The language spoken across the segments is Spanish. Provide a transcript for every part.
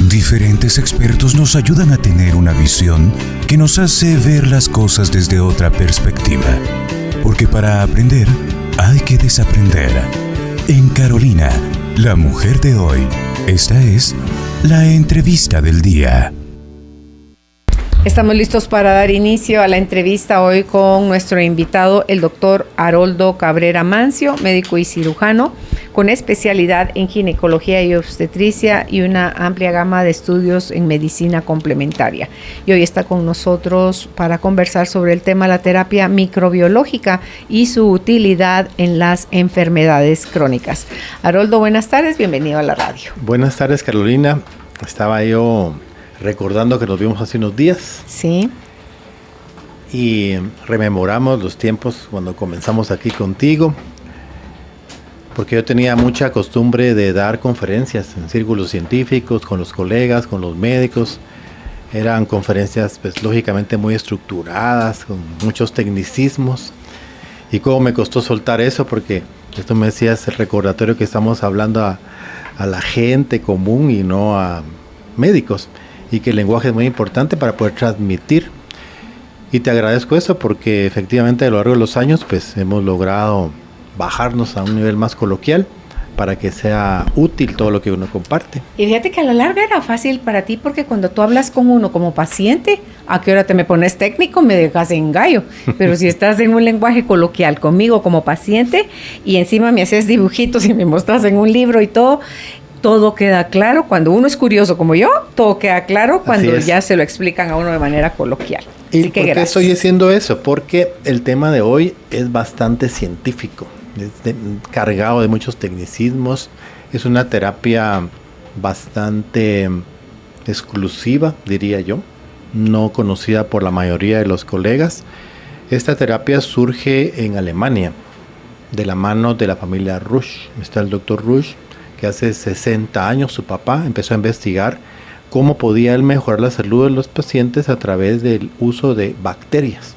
Diferentes expertos nos ayudan a tener una visión que nos hace ver las cosas desde otra perspectiva. Porque para aprender, hay que desaprender. En Carolina, la mujer de hoy, esta es la entrevista del día. Estamos listos para dar inicio a la entrevista hoy con nuestro invitado, el doctor Haroldo Cabrera Mancio, médico y cirujano, con especialidad en ginecología y obstetricia y una amplia gama de estudios en medicina complementaria. Y hoy está con nosotros para conversar sobre el tema de la terapia microbiológica y su utilidad en las enfermedades crónicas. Haroldo, buenas tardes, bienvenido a la radio. Buenas tardes, Carolina. Estaba yo recordando que nos vimos hace unos días. Sí. Y rememoramos los tiempos cuando comenzamos aquí contigo, porque yo tenía mucha costumbre de dar conferencias en círculos científicos, con los colegas, con los médicos. Eran conferencias, pues, lógicamente muy estructuradas, con muchos tecnicismos. Y cómo me costó soltar eso, porque esto me decías el recordatorio que estamos hablando a la gente común y no a médicos, y que el lenguaje es muy importante para poder transmitir. Y te agradezco eso, porque efectivamente a lo largo de los años pues hemos logrado bajarnos a un nivel más coloquial para que sea útil todo lo que uno comparte. Y fíjate que a la larga era fácil para ti, porque cuando tú hablas con uno como paciente, ¿a qué hora te me pones técnico? Me dejas en gallo. Pero si estás en un lenguaje coloquial conmigo como paciente y encima me haces dibujitos y me mostras en un libro y todo queda claro. Cuando uno es curioso como yo, todo queda claro cuando ya se lo explican a uno de manera coloquial. ¿Y por qué estoy diciendo eso? Porque el tema de hoy es bastante científico, es cargado de muchos tecnicismos. Es una terapia bastante exclusiva, diría yo, no conocida por la mayoría de los colegas. Esta terapia surge en Alemania, de la mano de la familia Rusch. Está el doctor Rusch, que hace 60 años su papá empezó a investigar cómo podía él mejorar la salud de los pacientes a través del uso de bacterias.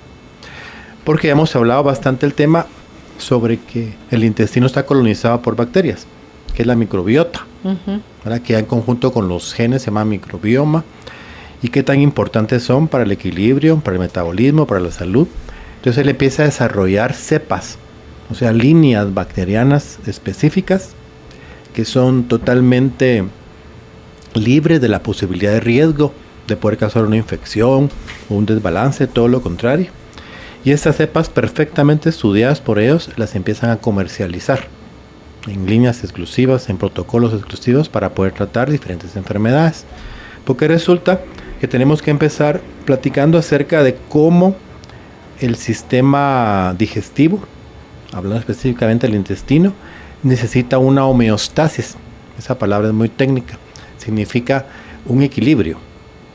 Porque ya hemos hablado bastante el tema sobre que el intestino está colonizado por bacterias, que es la microbiota, ¿verdad? Que en conjunto con los genes se llama microbioma, y qué tan importantes son para el equilibrio, para el metabolismo, para la salud. Entonces él empieza a desarrollar cepas, o sea, líneas bacterianas específicas que son totalmente libres de la posibilidad de riesgo de poder causar una infección o un desbalance, todo lo contrario. Y estas cepas, perfectamente estudiadas por ellos, las empiezan a comercializar en líneas exclusivas, en protocolos exclusivos para poder tratar diferentes enfermedades. Porque resulta que tenemos que empezar platicando acerca de cómo el sistema digestivo, hablando específicamente del intestino, necesita una homeostasis. Esa palabra es muy técnica. Significa un equilibrio.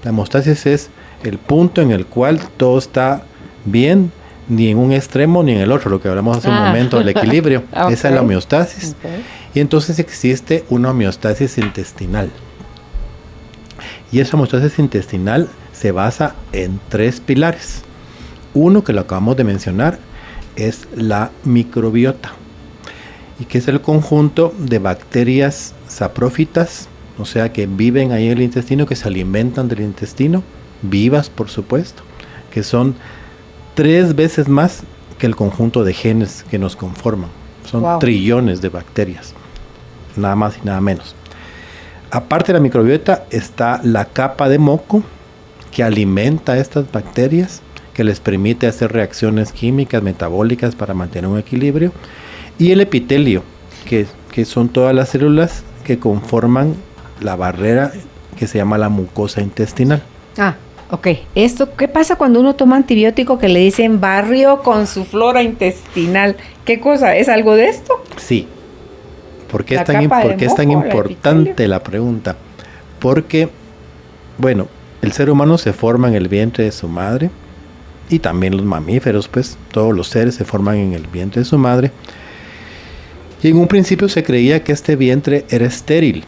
La homeostasis es el punto en el cual todo está bien, ni en un extremo ni en el otro, lo que hablamos hace un momento del equilibrio. Okay. Esa es la homeostasis. Okay. Y entonces existe una homeostasis intestinal. Y esa homeostasis intestinal se basa en 3 pilares. Uno, que lo acabamos de mencionar, es la microbiota, y que es el conjunto de bacterias saprófitas, o sea, que viven ahí en el intestino, que se alimentan del intestino, vivas por supuesto, que son 3 veces más que el conjunto de genes que nos conforman. Son trillones de bacterias, nada más y nada menos. Aparte de la microbiota está la capa de moco, que alimenta a estas bacterias, que les permite hacer reacciones químicas, metabólicas para mantener un equilibrio. Y el epitelio, que son todas las células que conforman la barrera que se llama la mucosa intestinal. Ok. ¿Esto qué pasa cuando uno toma antibiótico que le dicen barrio con su flora intestinal? ¿Qué cosa? ¿Es algo de esto? Sí. ¿Por qué es tan importante la pregunta? Porque, bueno, el ser humano se forma en el vientre de su madre, y también los mamíferos, pues todos los seres se forman en el vientre de su madre. Y en un principio se creía que este vientre era estéril,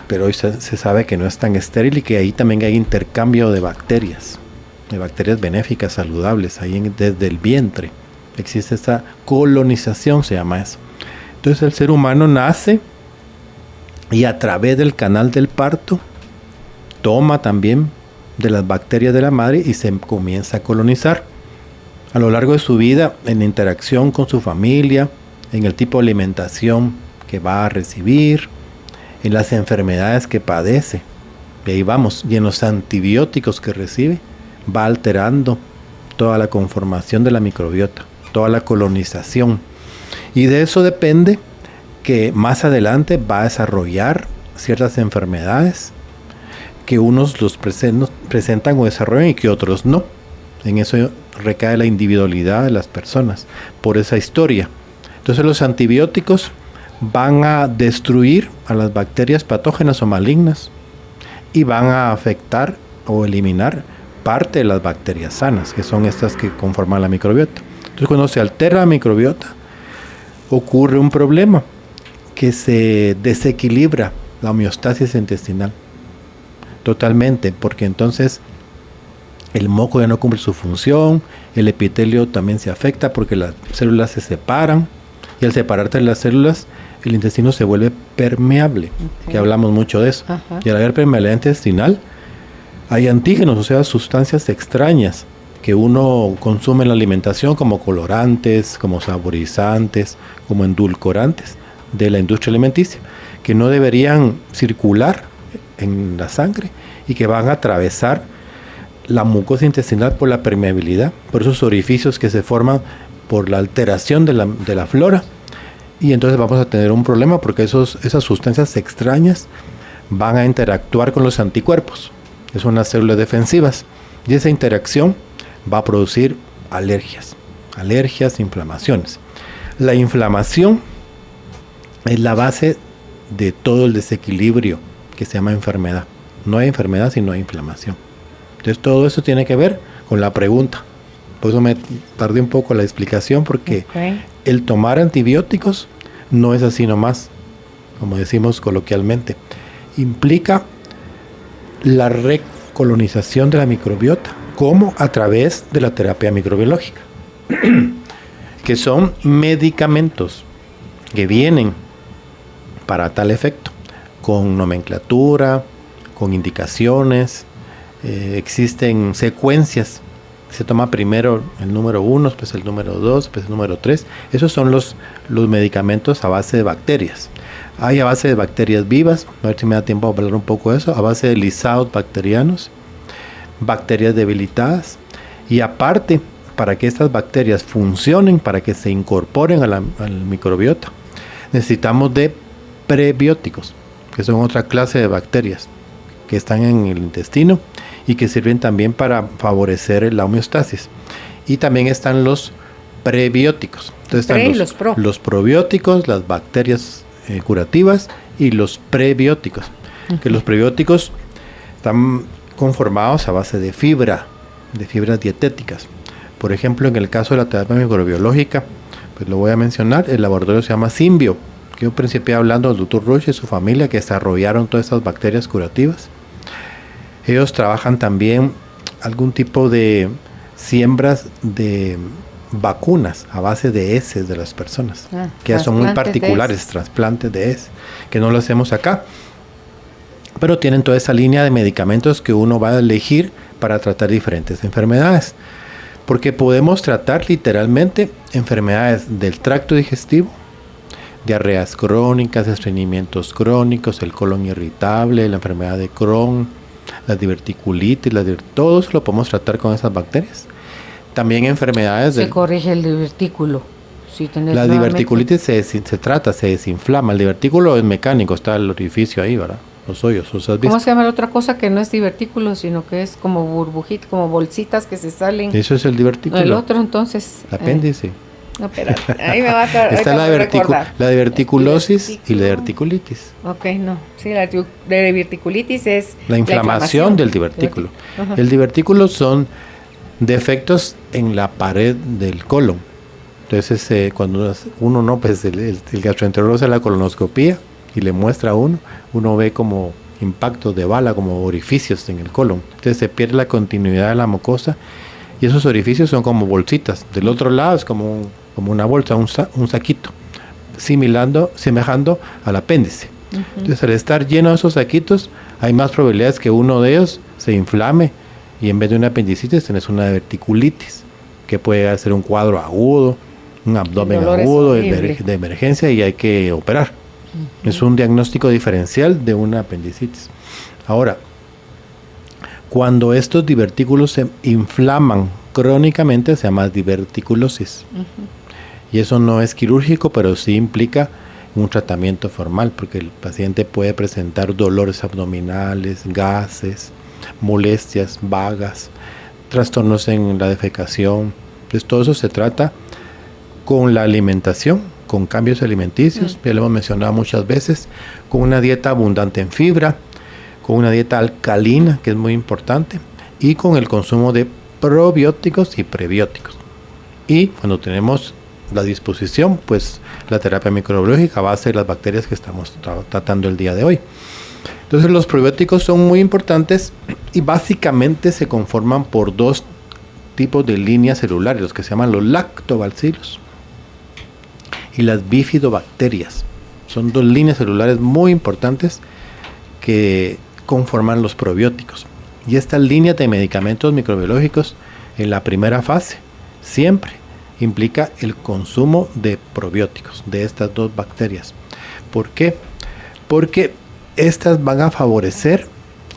pero hoy se sabe que no es tan estéril y que ahí también hay intercambio de bacterias benéficas, saludables, ahí desde el vientre. Existe esta colonización, se llama eso. Entonces el ser humano nace y a través del canal del parto toma también de las bacterias de la madre y se comienza a colonizar. A lo largo de su vida, en la interacción con su familia, en el tipo de alimentación que va a recibir, en las enfermedades que padece, y ahí vamos, y en los antibióticos que recibe, va alterando toda la conformación de la microbiota, toda la colonización. Y de eso depende que más adelante va a desarrollar ciertas enfermedades que unos los presentan o desarrollan y que otros no. En eso recae la individualidad de las personas por esa historia. Entonces los antibióticos van a destruir a las bacterias patógenas o malignas y van a afectar o eliminar parte de las bacterias sanas, que son estas que conforman la microbiota. Entonces cuando se altera la microbiota, ocurre un problema, que se desequilibra la homeostasis intestinal totalmente, porque entonces el moco ya no cumple su función, el epitelio también se afecta porque las células se separan, y al separarse las células, el intestino se vuelve permeable, que hablamos mucho de eso. Ajá. Y al haber permeabilidad intestinal, hay antígenos, o sea, sustancias extrañas que uno consume en la alimentación como colorantes, como saborizantes, como endulcorantes de la industria alimenticia, que no deberían circular en la sangre y que van a atravesar la mucosa intestinal por la permeabilidad, por esos orificios que se forman por la alteración de la flora. Y entonces vamos a tener un problema porque esas sustancias extrañas van a interactuar con los anticuerpos, que son las células defensivas, y esa interacción va a producir alergias, inflamaciones. La inflamación es la base de todo el desequilibrio que se llama enfermedad. No hay enfermedad si no hay inflamación. Entonces todo eso tiene que ver con la pregunta. Por eso me tardé un poco la explicación, porque el tomar antibióticos no es así nomás, como decimos coloquialmente. Implica la recolonización de la microbiota, como a través de la terapia microbiológica, que son medicamentos que vienen para tal efecto, con nomenclatura, con indicaciones, existen secuencias. Se toma primero el número 1, después el número 2, después el número 3. Esos son los medicamentos a base de bacterias. Hay a base de bacterias vivas, a ver si me da tiempo a hablar un poco de eso, a base de lisados bacterianos, bacterias debilitadas. Y aparte, para que estas bacterias funcionen, para que se incorporen al microbiota, necesitamos de prebióticos, que son otra clase de bacterias que están en el intestino y que sirven también para favorecer la homeostasis. Y también están los prebióticos. Entonces están los probióticos, las bacterias curativas y los prebióticos. Que los prebióticos están conformados a base de fibras dietéticas. Por ejemplo, en el caso de la terapia microbiológica, pues lo voy a mencionar, el laboratorio se llama Symbio, que yo principié hablando del Dr. Rush y su familia, que desarrollaron todas estas bacterias curativas. Ellos trabajan también algún tipo de siembras de vacunas a base de heces de las personas, que ya son muy particulares, trasplantes de heces, que no lo hacemos acá. Pero tienen toda esa línea de medicamentos que uno va a elegir para tratar diferentes enfermedades. Porque podemos tratar literalmente enfermedades del tracto digestivo, diarreas crónicas, estreñimientos crónicos, el colon irritable, la enfermedad de Crohn, la diverticulitis, todo eso lo podemos tratar con esas bacterias. También enfermedades se corrige el divertículo. Si la diverticulitis se desinflama. El divertículo es mecánico, está el orificio ahí, ¿verdad? Los hoyos. ¿Cómo se llama la otra cosa que no es divertículo, sino que es como burbujitas, como bolsitas que se salen? Eso es el divertículo. El otro entonces. El apéndice. No, espérate, ahí me va a quedar. Está la diverticulosis y la diverticulitis. Ok, no. Sí, la diverticulitis es la inflamación del divertículo. El divertículo son defectos en la pared del colon. Entonces, cuando uno no, pues el gastroenterólogo hace la colonoscopía y le muestra a uno ve como impactos de bala, como orificios en el colon. Entonces se pierde la continuidad de la mucosa y esos orificios son como bolsitas. Del otro lado es como una bolsa, un saquito, semejando al apéndice. Entonces, al estar lleno de esos saquitos, hay más probabilidades que uno de ellos se inflame y en vez de una apendicitis tenés una diverticulitis, que puede ser un cuadro agudo, un abdomen agudo de emergencia y hay que operar. Es un diagnóstico diferencial de una apendicitis. Ahora, cuando estos divertículos se inflaman crónicamente, se llama diverticulosis. Y eso no es quirúrgico, pero sí implica un tratamiento formal, porque el paciente puede presentar dolores abdominales, gases, molestias vagas, trastornos en la defecación. Entonces todo eso se trata con la alimentación, con cambios alimenticios, ya lo hemos mencionado muchas veces, con una dieta abundante en fibra, con una dieta alcalina, que es muy importante, y con el consumo de probióticos y prebióticos. Y cuando tenemos la disposición, pues la terapia microbiológica va a ser las bacterias que estamos tratando el día de hoy. Entonces los probióticos son muy importantes y básicamente se conforman por dos tipos de líneas celulares, los que se llaman los lactobacilos y las bifidobacterias. Son dos líneas celulares muy importantes que conforman los probióticos. Y estas líneas de medicamentos microbiológicos en la primera fase siempre implica el consumo de probióticos de estas dos bacterias. ¿Por qué? Porque estas van a favorecer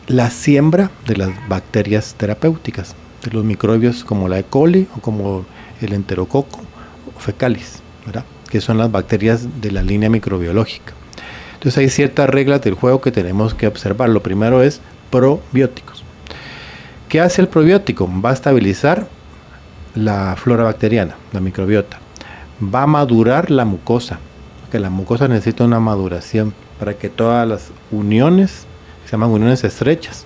la siembra de las bacterias terapéuticas, de los microbios como la E. coli o como el enterococo fecalis, ¿verdad? Que son las bacterias de la línea microbiológica. Entonces hay ciertas reglas del juego que tenemos que observar. Lo primero es probióticos. ¿Qué hace el probiótico? Va a estabilizar la flora bacteriana, la microbiota. Va a madurar la mucosa, porque la mucosa necesita una maduración para que todas las uniones, que se llaman uniones estrechas,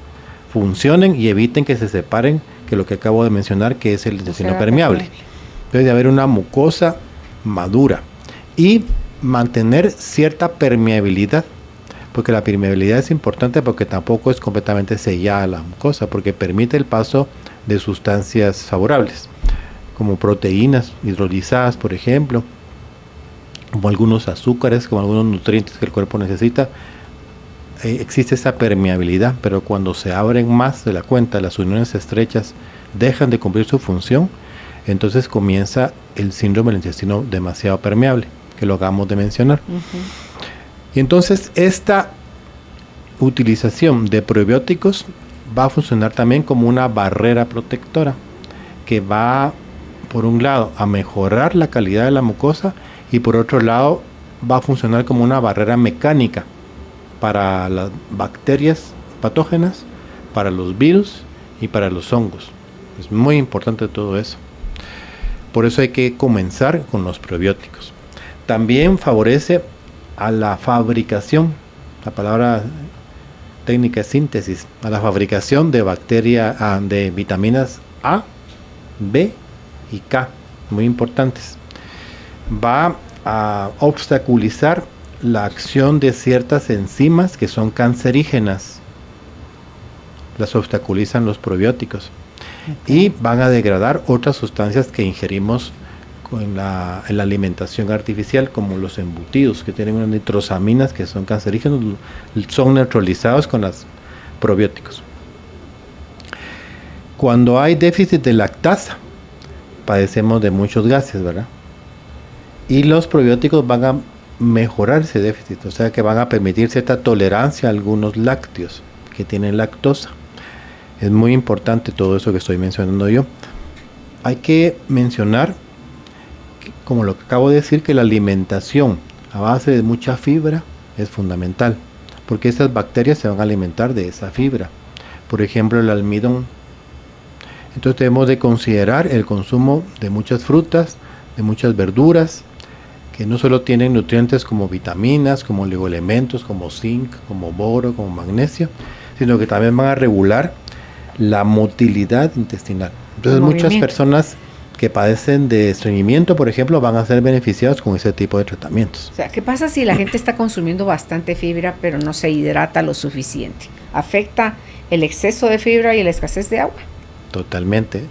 funcionen y eviten que se separen, que lo que acabo de mencionar, que es el intestino permeable. Debe haber una mucosa madura y mantener cierta permeabilidad, porque la permeabilidad es importante porque tampoco es completamente sellada la mucosa, porque permite el paso de sustancias favorables, como proteínas hidrolizadas, por ejemplo, como algunos azúcares, como algunos nutrientes que el cuerpo necesita. Existe esa permeabilidad, pero cuando se abren más de la cuenta, las uniones estrechas dejan de cumplir su función, entonces comienza el síndrome del intestino demasiado permeable, que lo acabamos de mencionar. Y entonces esta utilización de probióticos va a funcionar también como una barrera protectora, que va, por un lado, a mejorar la calidad de la mucosa y por otro lado va a funcionar como una barrera mecánica para las bacterias patógenas, para los virus y para los hongos. Es muy importante todo eso. Por eso hay que comenzar con los probióticos. También favorece a la fabricación, la palabra técnica es síntesis, a la fabricación de de vitaminas A, B y K, muy importantes. Va a obstaculizar la acción de ciertas enzimas que son cancerígenas. Las obstaculizan los probióticos. Y van a degradar otras sustancias que ingerimos en la alimentación artificial, como los embutidos, que tienen unas nitrosaminas que son cancerígenos, son neutralizados con los probióticos. Cuando hay déficit de lactasa, padecemos de muchos gases, ¿verdad? Y los probióticos van a mejorar ese déficit, o sea que van a permitir cierta tolerancia a algunos lácteos que tienen lactosa. Es muy importante todo eso que estoy mencionando yo. Hay que mencionar, como lo que acabo de decir, que la alimentación a base de mucha fibra es fundamental, porque esas bacterias se van a alimentar de esa fibra. Por ejemplo, el almidón. Entonces debemos de considerar el consumo de muchas frutas, de muchas verduras, que no solo tienen nutrientes como vitaminas, como oligoelementos, como zinc, como boro, como magnesio, sino que también van a regular la motilidad intestinal. Entonces muchas personas que padecen de estreñimiento, por ejemplo, van a ser beneficiados con ese tipo de tratamientos. O sea, ¿qué pasa si la gente está consumiendo bastante fibra pero no se hidrata lo suficiente? ¿Afecta el exceso de fibra y la escasez de agua? Totalmente.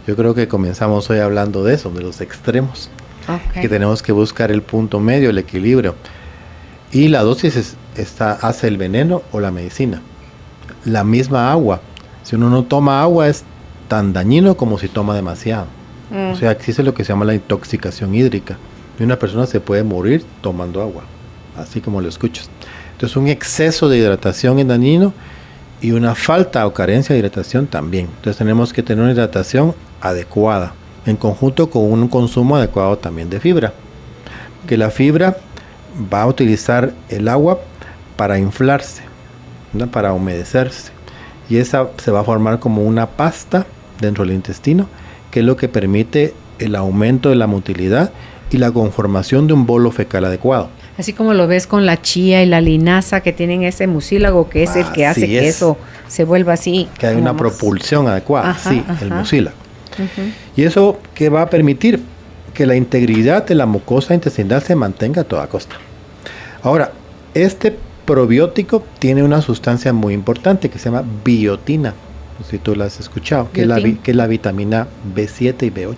Yo creo que comenzamos hoy hablando de eso, de los extremos. Que tenemos que buscar el punto medio, el equilibrio. Y la dosis hace el veneno o la medicina. La misma agua. Si uno no toma agua es tan dañino como si toma demasiado. O sea, existe lo que se llama la intoxicación hídrica. Y una persona se puede morir tomando agua, así como lo escuchas. Entonces, un exceso de hidratación es dañino y una falta o carencia de hidratación también. Entonces, tenemos que tener una hidratación adecuada, en conjunto con un consumo adecuado también de fibra. Que la fibra va a utilizar el agua para inflarse, ¿no? Para humedecerse. Y esa se va a formar como una pasta dentro del intestino, que es lo que permite el aumento de la motilidad y la conformación de un bolo fecal adecuado. Así como lo ves con la chía y la linaza, que tienen ese mucílago que es el que hace que eso se vuelva así. Que hay una propulsión adecuada, el mucílago. Uh-huh. Y eso que va a permitir que la integridad de la mucosa intestinal se mantenga a toda costa. Ahora, este probiótico tiene una sustancia muy importante que se llama biotina, si tú la has escuchado, que es la vitamina B7 y B8.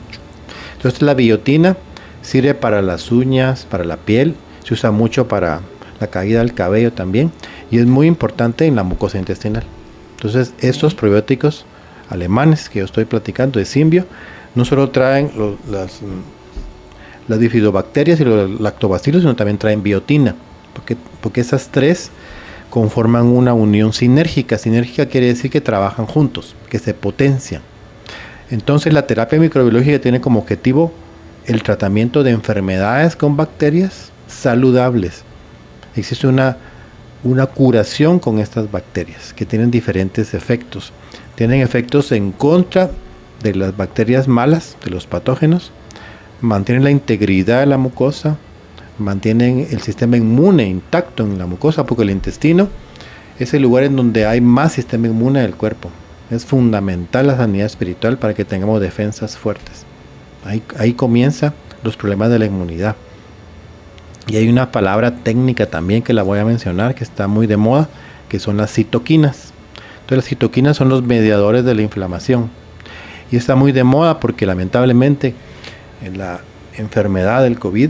Entonces la biotina sirve para las uñas, para la piel, se usa mucho para la caída del cabello también, y es muy importante en la mucosa intestinal. Entonces estos probióticos alemanes que yo estoy platicando de Symbion, no solo traen las bifidobacterias y los lactobacilos, sino también traen biotina, porque esas tres conforman una unión sinérgica. Sinérgica quiere decir que trabajan juntos, que se potencian. Entonces la terapia microbiológica tiene como objetivo el tratamiento de enfermedades con bacterias saludables. Existe una curación con estas bacterias que tienen diferentes efectos. Tienen efectos en contra de las bacterias malas, de los patógenos, mantienen la integridad de la mucosa, mantienen el sistema inmune intacto en la mucosa, porque el intestino es el lugar en donde hay más sistema inmune del cuerpo. Es fundamental la sanidad espiritual para que tengamos defensas fuertes. Ahí comienzan los problemas de la inmunidad. Y hay una palabra técnica también que la voy a mencionar, que está muy de moda, que son las citoquinas. Entonces las citoquinas son los mediadores de la inflamación. Y está muy de moda porque lamentablemente en la enfermedad del COVID,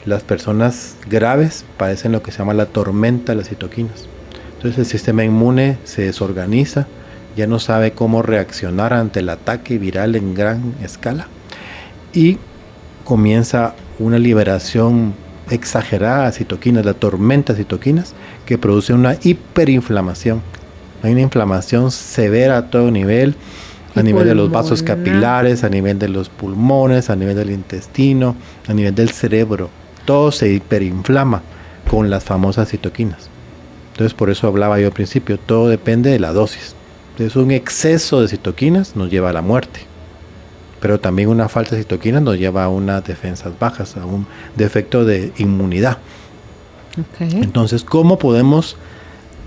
las personas graves padecen lo que se llama la tormenta de las citoquinas. Entonces el sistema inmune se desorganiza, ya no sabe cómo reaccionar ante el ataque viral en gran escala y comienza una liberación exagerada de citoquinas, la tormenta de citoquinas, que produce una hiperinflamación. Hay una inflamación severa a todo nivel, a nivel de los vasos capilares, a nivel de los pulmones, a nivel del intestino, a nivel del cerebro. Todo se hiperinflama con las famosas citoquinas. Entonces por eso hablaba yo al principio, todo depende de la dosis. Entonces un exceso de citoquinas nos lleva a la muerte, pero también una falta de citoquinas nos lleva a unas defensas bajas, a un defecto de inmunidad. Okay. Entonces, ¿cómo podemos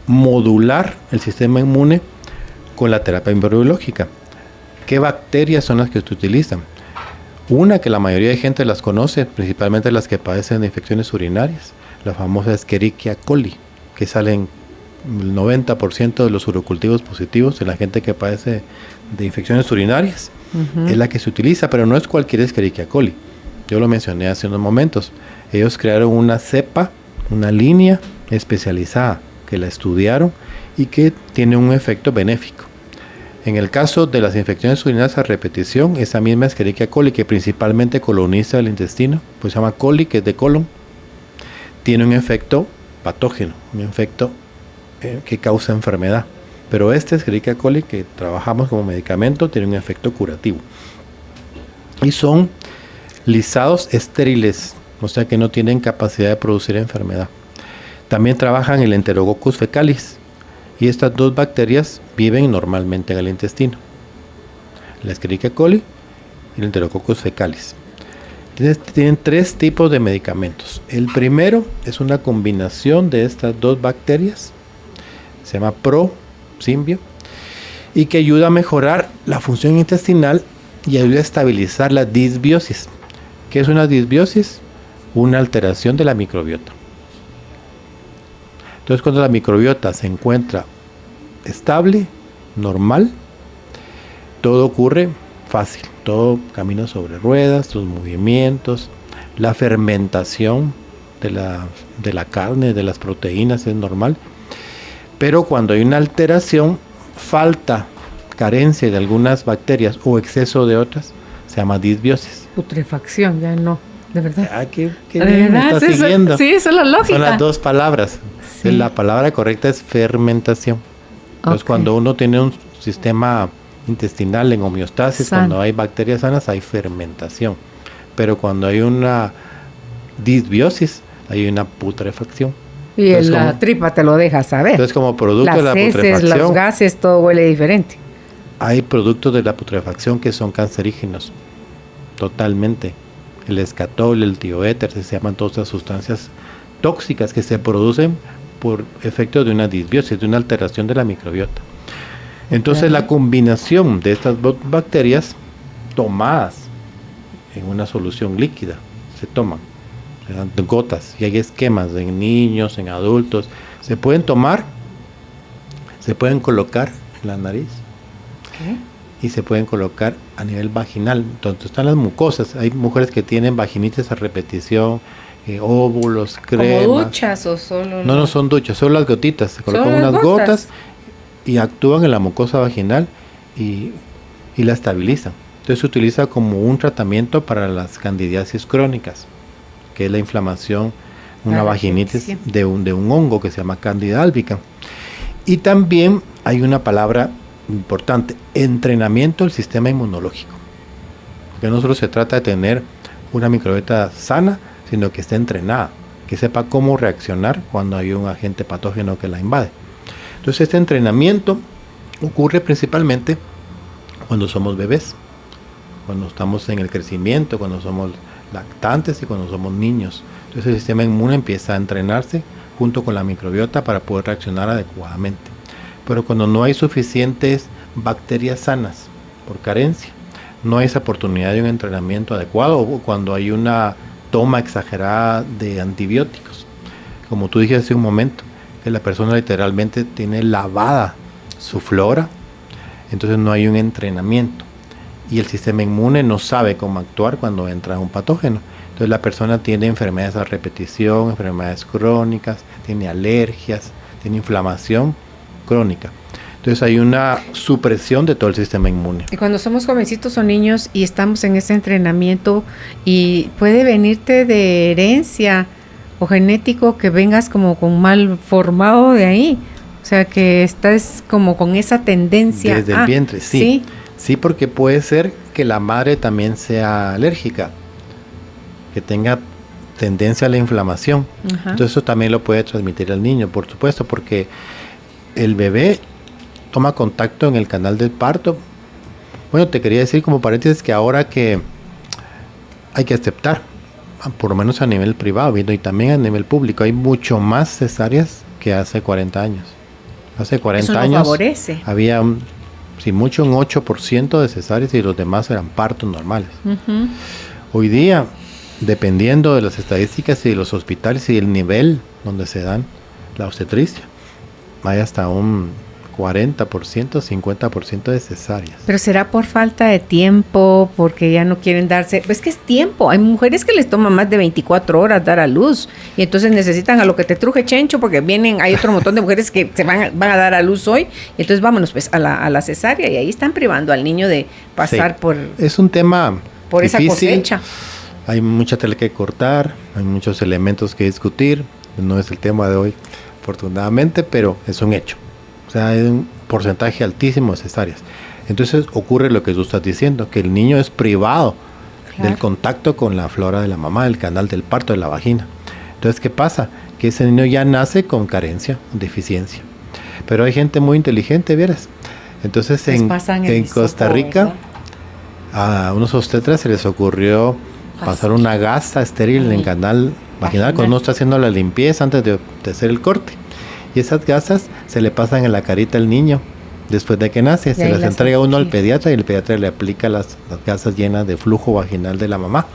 modular el sistema inmune con la terapia microbiológica? ¿Qué bacterias son las que se utilizan? Una que la mayoría de gente las conoce, principalmente las que padecen de infecciones urinarias, la famosa Escherichia coli, que salen el 90% de los urocultivos positivos de la gente que padece de infecciones urinarias. Uh-huh. Es la que se utiliza, pero no es cualquier Escherichia coli. Yo lo mencioné hace unos momentos. Ellos crearon una cepa, una línea especializada, que la estudiaron y que tiene un efecto benéfico. En el caso de las infecciones urinarias a repetición, esa misma Escherichia coli, que principalmente coloniza el intestino, pues se llama coli, que es de colon, tiene un efecto patógeno, un efecto que causa enfermedad. Pero este Escherichia coli que trabajamos como medicamento tiene un efecto curativo. Y son lisados estériles, o sea que no tienen capacidad de producir enfermedad. También trabajan el Enterococcus fecalis. Y estas dos bacterias viven normalmente en el intestino. La Escherichia coli y el Enterococcus fecalis. Tienen tres tipos de medicamentos. El primero es una combinación de estas dos bacterias. Se llama Symbion. Y que ayuda a mejorar la función intestinal y ayuda a estabilizar la disbiosis. ¿Qué es una disbiosis? Una alteración de la microbiota. Entonces, cuando la microbiota se encuentra estable, normal, todo ocurre fácil, todo camina sobre ruedas, tus movimientos, la fermentación de la carne, de las proteínas, es normal. Pero cuando hay una alteración, falta, carencia de algunas bacterias o exceso de otras, se llama disbiosis. Putrefacción, ya no, de verdad. Ah, qué ¿De bien, me verdad? está siguiendo. Sí, eso es la lógica. Son las dos palabras. Sí. La palabra correcta es fermentación. Entonces, cuando uno tiene un sistema intestinal en homeostasis, cuando hay bacterias sanas, hay fermentación. Pero cuando hay una disbiosis, hay una putrefacción. Y entonces, la tripa te lo deja saber. Entonces, como producto de la putrefacción, los gases, todo huele diferente. Hay productos de la putrefacción que son cancerígenos, totalmente. El escatol, el tioéter, se llaman todas esas sustancias tóxicas que se producen por efecto de una disbiosis, de una alteración de la microbiota. Entonces, la combinación de estas bacterias tomadas en una solución líquida, se toman, se dan gotas, y hay esquemas en niños, en adultos, se pueden tomar, se pueden colocar en la nariz. Y se pueden colocar a nivel vaginal. Entonces están las mucosas. Hay mujeres que tienen vaginitis a repetición, óvulos, crema. ¿Como duchas o solo? No son duchas, son las gotitas. Se colocan unas gotas y actúan en la mucosa vaginal y la estabilizan. Entonces se utiliza como un tratamiento para las candidiasis crónicas, que es la inflamación, una vaginitis de un hongo que se llama Candida albicans. Y también hay una palabra importante, entrenamiento del sistema inmunológico. Porque no solo se trata de tener una microbiota sana, sino que esté entrenada, que sepa cómo reaccionar cuando hay un agente patógeno que la invade. Entonces este entrenamiento ocurre principalmente cuando somos bebés, cuando estamos en el crecimiento, cuando somos lactantes y cuando somos niños. Entonces el sistema inmune empieza a entrenarse junto con la microbiota para poder reaccionar adecuadamente. Pero cuando no hay suficientes bacterias sanas por carencia, no hay esa oportunidad de un entrenamiento adecuado, o cuando hay una toma exagerada de antibióticos, como tú dijiste hace un momento, que la persona literalmente tiene lavada su flora, entonces no hay un entrenamiento y el sistema inmune no sabe cómo actuar cuando entra un patógeno. Entonces la persona tiene enfermedades a repetición, enfermedades crónicas, tiene alergias, tiene inflamación crónica. Entonces hay una supresión de todo el sistema inmune. Y cuando somos jovencitos o niños y estamos en ese entrenamiento, y puede venirte de herencia o genético que vengas como con mal formado de ahí, o sea que estás como con esa tendencia. Desde el vientre, sí. Sí, porque puede ser que la madre también sea alérgica, que tenga tendencia a la inflamación. Ajá. Entonces eso también lo puede transmitir al niño, por supuesto, porque el bebé toma contacto en el canal del parto. Bueno, te quería decir como paréntesis que ahora que hay que aceptar, por lo menos a nivel privado y también a nivel público, hay mucho más cesáreas que hace 40 años. Hace 40 eso años favorece. Había, si mucho, un 8% de cesáreas y los demás eran partos normales. Uh-huh. Hoy día, dependiendo de las estadísticas y de los hospitales y el nivel donde se dan la obstetricia, hay hasta un 40%, 50% de cesáreas. Pero será por falta de tiempo, porque ya no quieren darse, pues que es tiempo, hay mujeres que les toma más de 24 horas dar a luz, y entonces necesitan a lo que te truje chencho, porque hay otro montón de mujeres que se van a dar a luz hoy, y entonces vámonos pues a la cesárea, y ahí están privando al niño de pasar por... Es un tema por difícil, esa cosecha. Hay mucha tela que cortar, hay muchos elementos que discutir, no es el tema de hoy, afortunadamente, pero es un hecho. O sea, hay un porcentaje altísimo de cesáreas. Entonces ocurre lo que tú estás diciendo, que el niño es privado del contacto con la flora de la mamá, del canal del parto, de la vagina. Entonces, ¿qué pasa? Que ese niño ya nace con carencia, deficiencia. Pero hay gente muy inteligente, ¿vieras? Entonces, en Costa Rica, a unos obstetras se les ocurrió pasar una gasa estéril en el canal vaginal cuando uno está haciendo la limpieza antes de hacer el corte. Y esas gasas se le pasan en la carita al niño después de que nace. Se las entrega uno al pediatra y el pediatra le aplica las gasas llenas de flujo vaginal de la mamá,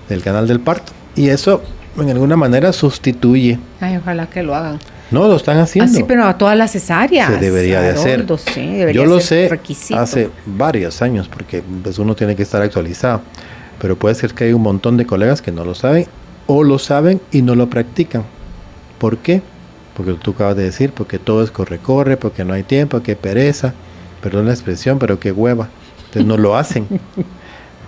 del canal del parto. Y eso, en alguna manera, sustituye. Ay, ojalá que lo hagan. No, lo están haciendo. Así, pero a todas las cesáreas. Se debería de hacer. Sí, debería Yo lo ser sé requisito. hace varios años, porque pues, uno tiene que estar actualizado. Pero puede ser que hay un montón de colegas que no lo saben o lo saben y no lo practican. ¿Por qué? Porque tú acabas de decir, porque todo es corre, porque no hay tiempo, qué pereza, perdón la expresión, pero qué hueva. Entonces no lo hacen.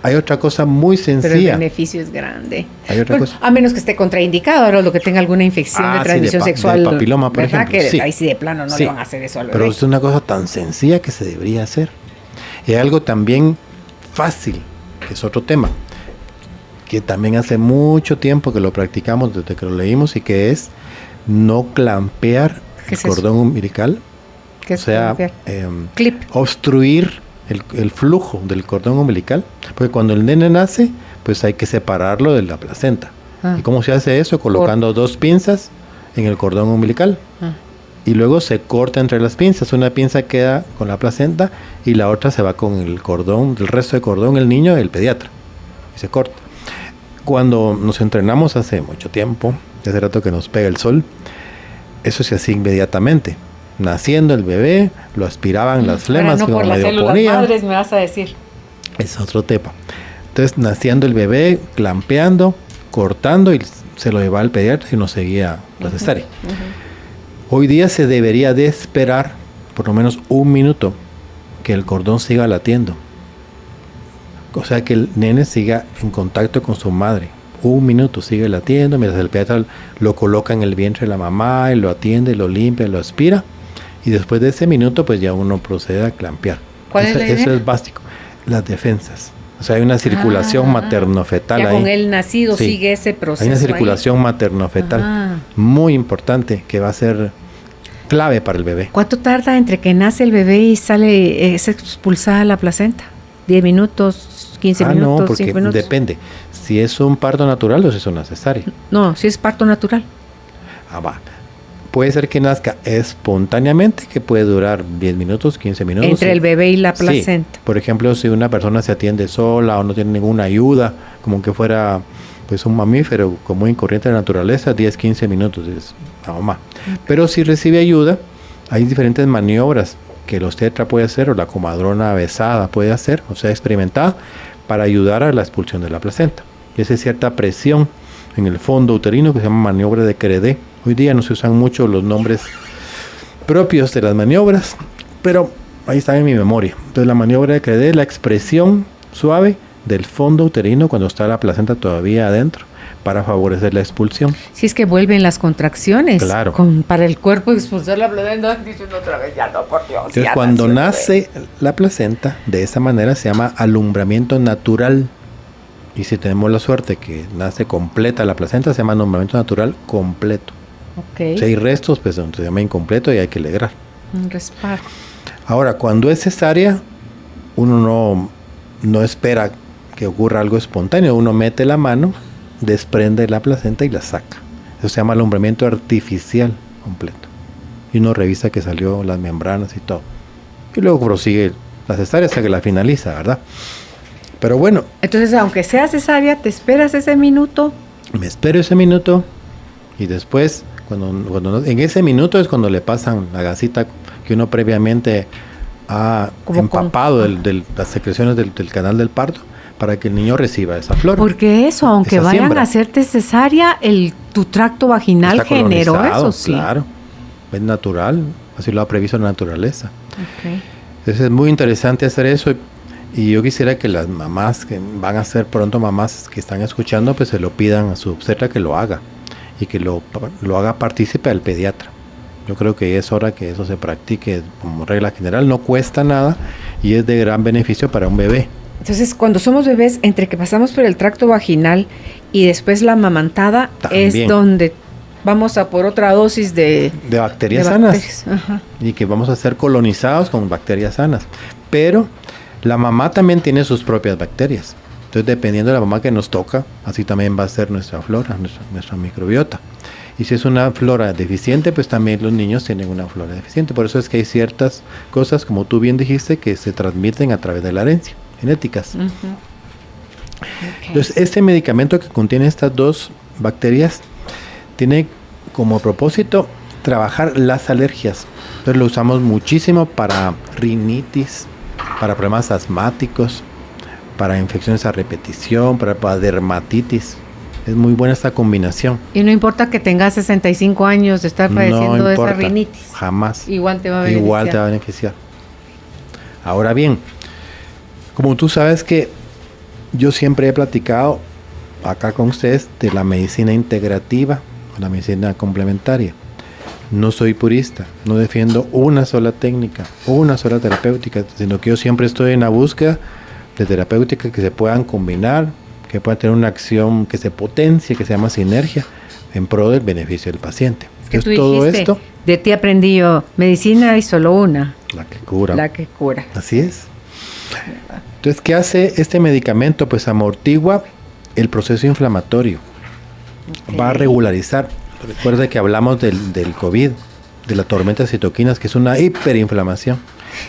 Hay otra cosa muy sencilla. Pero el beneficio es grande. Hay otra cosa. A menos que esté contraindicado, ahora lo que tenga alguna infección de transmisión sexual. De papiloma, por ejemplo. Que sí. ahí sí de plano no le van a hacer eso al bebé. Pero es una cosa tan sencilla que se debería hacer. Y hay algo también fácil, que es otro tema, que también hace mucho tiempo que lo practicamos desde que lo leímos, y que es no clampear el cordón umbilical. ¿Qué es? O sea, clip. Obstruir el flujo del cordón umbilical, porque cuando el nene nace, pues hay que separarlo de la placenta. ¿Y cómo se hace eso? Colocando 2 pinzas en el cordón umbilical. Y luego se corta entre las pinzas. Una pinza queda con la placenta y la otra se va con el cordón, el resto de cordón, el niño, el pediatra. Y se corta. Cuando nos entrenamos hace mucho tiempo, hace rato que nos pega el sol, eso se hacía inmediatamente. Naciendo el bebé, lo aspiraban las flemas. No por las células madres, me vas a decir. Es otro tema. Entonces, naciendo el bebé, clampeando, cortando, y se lo llevaba al pediatra y nos seguía la cesárea. Hoy día se debería de esperar por lo menos 1 minuto que el cordón siga latiendo. O sea, que el nene siga en contacto con su madre. 1 minuto sigue latiendo, mientras el pediatra lo coloca en el vientre de la mamá y lo atiende, lo limpia, lo aspira. Y después de ese minuto, pues ya uno procede a clampear. ¿Cuál es la idea? Eso es básico. Las defensas. O sea, hay una circulación materno-fetal ahí. Con el nacido sigue ese proceso. Hay una circulación materno-fetal muy importante que va a ser clave para el bebé. ¿Cuánto tarda entre que nace el bebé y sale, es expulsada la placenta? ¿10 minutos, 15 minutos, no, porque 5 minutos? Depende. Si es un parto natural o si es una cesárea. No, si es parto natural. Va. Puede ser que nazca espontáneamente, que puede durar 10 minutos, 15 minutos. Entre el bebé y la placenta. Sí. Por ejemplo, si una persona se atiende sola o no tiene ninguna ayuda, como que fuera pues un mamífero común y corriente de la naturaleza, 10, 15 minutos es la mamá. Pero si recibe ayuda, hay diferentes maniobras que el obstetra puede hacer, o la comadrona avesada puede hacer, o sea, experimentada, para ayudar a la expulsión de la placenta. Y esa es cierta presión en el fondo uterino que se llama maniobra de Credé. Hoy día no se usan mucho los nombres propios de las maniobras, pero ahí están en mi memoria. Entonces, la maniobra de Credé es la expresión suave del fondo uterino cuando está la placenta todavía adentro, para favorecer la expulsión. Si es que vuelven las contracciones. Claro. Para el cuerpo expulsar la placenta, diciendo otra vez, ya no, por Dios. Entonces, cuando nace la placenta, de esa manera se llama alumbramiento natural. Y si tenemos la suerte que nace completa la placenta, se llama alumbramiento natural completo. Okay. Si hay restos, pues se llama incompleto y hay que alegrar. Un respaldo. Ahora, cuando es cesárea, uno no espera que ocurra algo espontáneo. Uno mete la mano, desprende la placenta y la saca. Eso se llama alumbramiento artificial completo. Y uno revisa que salió las membranas y todo. Y luego prosigue la cesárea hasta que la finaliza, ¿verdad? Pero bueno. Entonces, aunque sea cesárea, ¿te esperas ese minuto? Me espero ese minuto y después, en ese minuto es cuando le pasan la gasita que uno previamente ha empapado de las secreciones del canal del parto, para que el niño reciba esa flora. Porque eso, aunque vayan a hacerte cesárea, tu tracto vaginal generó eso, sí. Claro, es natural, así lo ha previsto la naturaleza. Okay. Entonces es muy interesante hacer eso, y yo quisiera que las mamás que van a ser pronto mamás que están escuchando, pues se lo pidan a su obstetra que lo haga, y que lo haga partícipe al pediatra. Yo creo que es hora que eso se practique como regla general, no cuesta nada y es de gran beneficio para un bebé. Entonces, cuando somos bebés, entre que pasamos por el tracto vaginal y después la amamantada, también es donde vamos a por otra dosis de bacterias sanas. Y que vamos a ser colonizados con bacterias sanas. Pero la mamá también tiene sus propias bacterias. Entonces, dependiendo de la mamá que nos toca, así también va a ser nuestra flora, nuestra microbiota. Y si es una flora deficiente, pues también los niños tienen una flora deficiente. Por eso es que hay ciertas cosas, como tú bien dijiste, que se transmiten a través de la herencia, genéticas. Okay. Entonces, este medicamento que contiene estas 2 bacterias tiene como propósito trabajar las alergias. Entonces lo usamos muchísimo para rinitis, para problemas asmáticos, para infecciones a repetición, para dermatitis. Es muy buena esta combinación. Y no importa que tengas 65 años de estar padeciendo de esa rinitis. Jamás. Igual te va a beneficiar. Igual te va a beneficiar. Ahora bien, como tú sabes que yo siempre he platicado acá con ustedes de la medicina integrativa o la medicina complementaria. No soy purista, no defiendo una sola técnica, una sola terapéutica, sino que yo siempre estoy en la búsqueda de terapéuticas que se puedan combinar, que puedan tener una acción que se potencie, que se llama sinergia, en pro del beneficio del paciente. Es que entonces, tú todo dijiste, esto, de ti aprendí yo, medicina hay solo una. la que cura. La que cura. Así es. Entonces, ¿qué hace este medicamento? Pues amortigua el proceso inflamatorio. Okay. Va a regularizar. Recuerda que hablamos del COVID, de la tormenta de citoquinas, que es una hiperinflamación.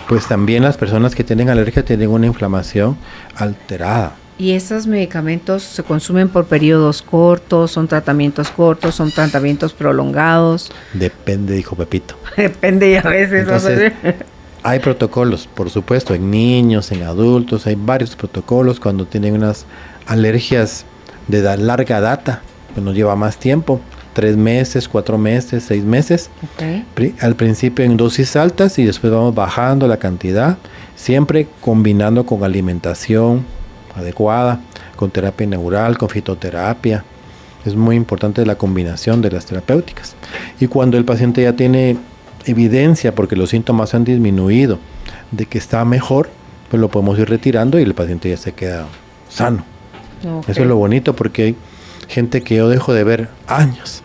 Pues también las personas que tienen alergia tienen una inflamación alterada. ¿Y esos medicamentos se consumen por periodos cortos? ¿Son tratamientos cortos? ¿Son tratamientos prolongados? Depende, dijo Pepito. Depende, y a veces. Entonces, hay protocolos, por supuesto, en niños, en adultos, hay varios protocolos cuando tienen unas alergias de larga data, pues nos lleva más tiempo, 3 meses, 4 meses, 6 meses. Okay. Al principio en dosis altas y después vamos bajando la cantidad, siempre combinando con alimentación adecuada, con terapia neural, con fitoterapia. Es muy importante la combinación de las terapéuticas. Y cuando el paciente ya tiene evidencia, porque los síntomas han disminuido, de que está mejor, pues lo podemos ir retirando y el paciente ya se queda sano. Okay. Eso es lo bonito, porque hay gente que yo dejo de ver años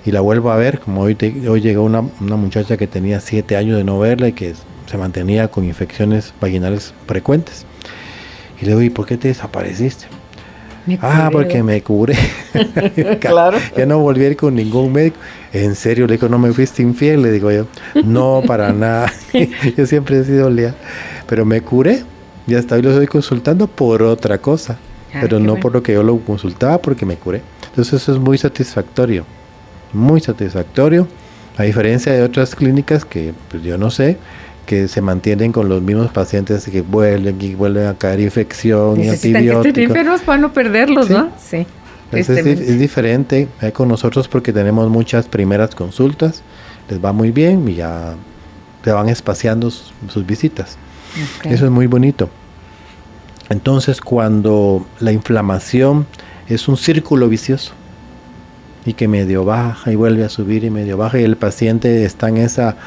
y la vuelvo a ver, como hoy llegó una muchacha que tenía 7 años de no verla y que se mantenía con infecciones vaginales frecuentes. Y le digo, ¿y por qué te desapareciste? Porque me curé. Claro. Ya no volví a ir con ningún médico. En serio, le digo, ¿no me fuiste infiel? Le digo yo, no, para nada. Yo siempre he sido leal. Pero me curé. Y hasta hoy lo estoy consultando por otra cosa. Pero no por lo que yo lo consultaba, porque me curé. Entonces eso es muy satisfactorio. Muy satisfactorio. A diferencia de otras clínicas que pues, yo no sé, que se mantienen con los mismos pacientes que vuelven a caer infección y antibióticos. Que estén enfermos para no perderlos, ¿sí? ¿No? Sí. Es diferente con nosotros porque tenemos muchas primeras consultas, les va muy bien y ya se van espaciando sus visitas. Okay. Eso es muy bonito. Entonces, cuando la inflamación es un círculo vicioso y que medio baja y vuelve a subir y medio baja y el paciente está en esa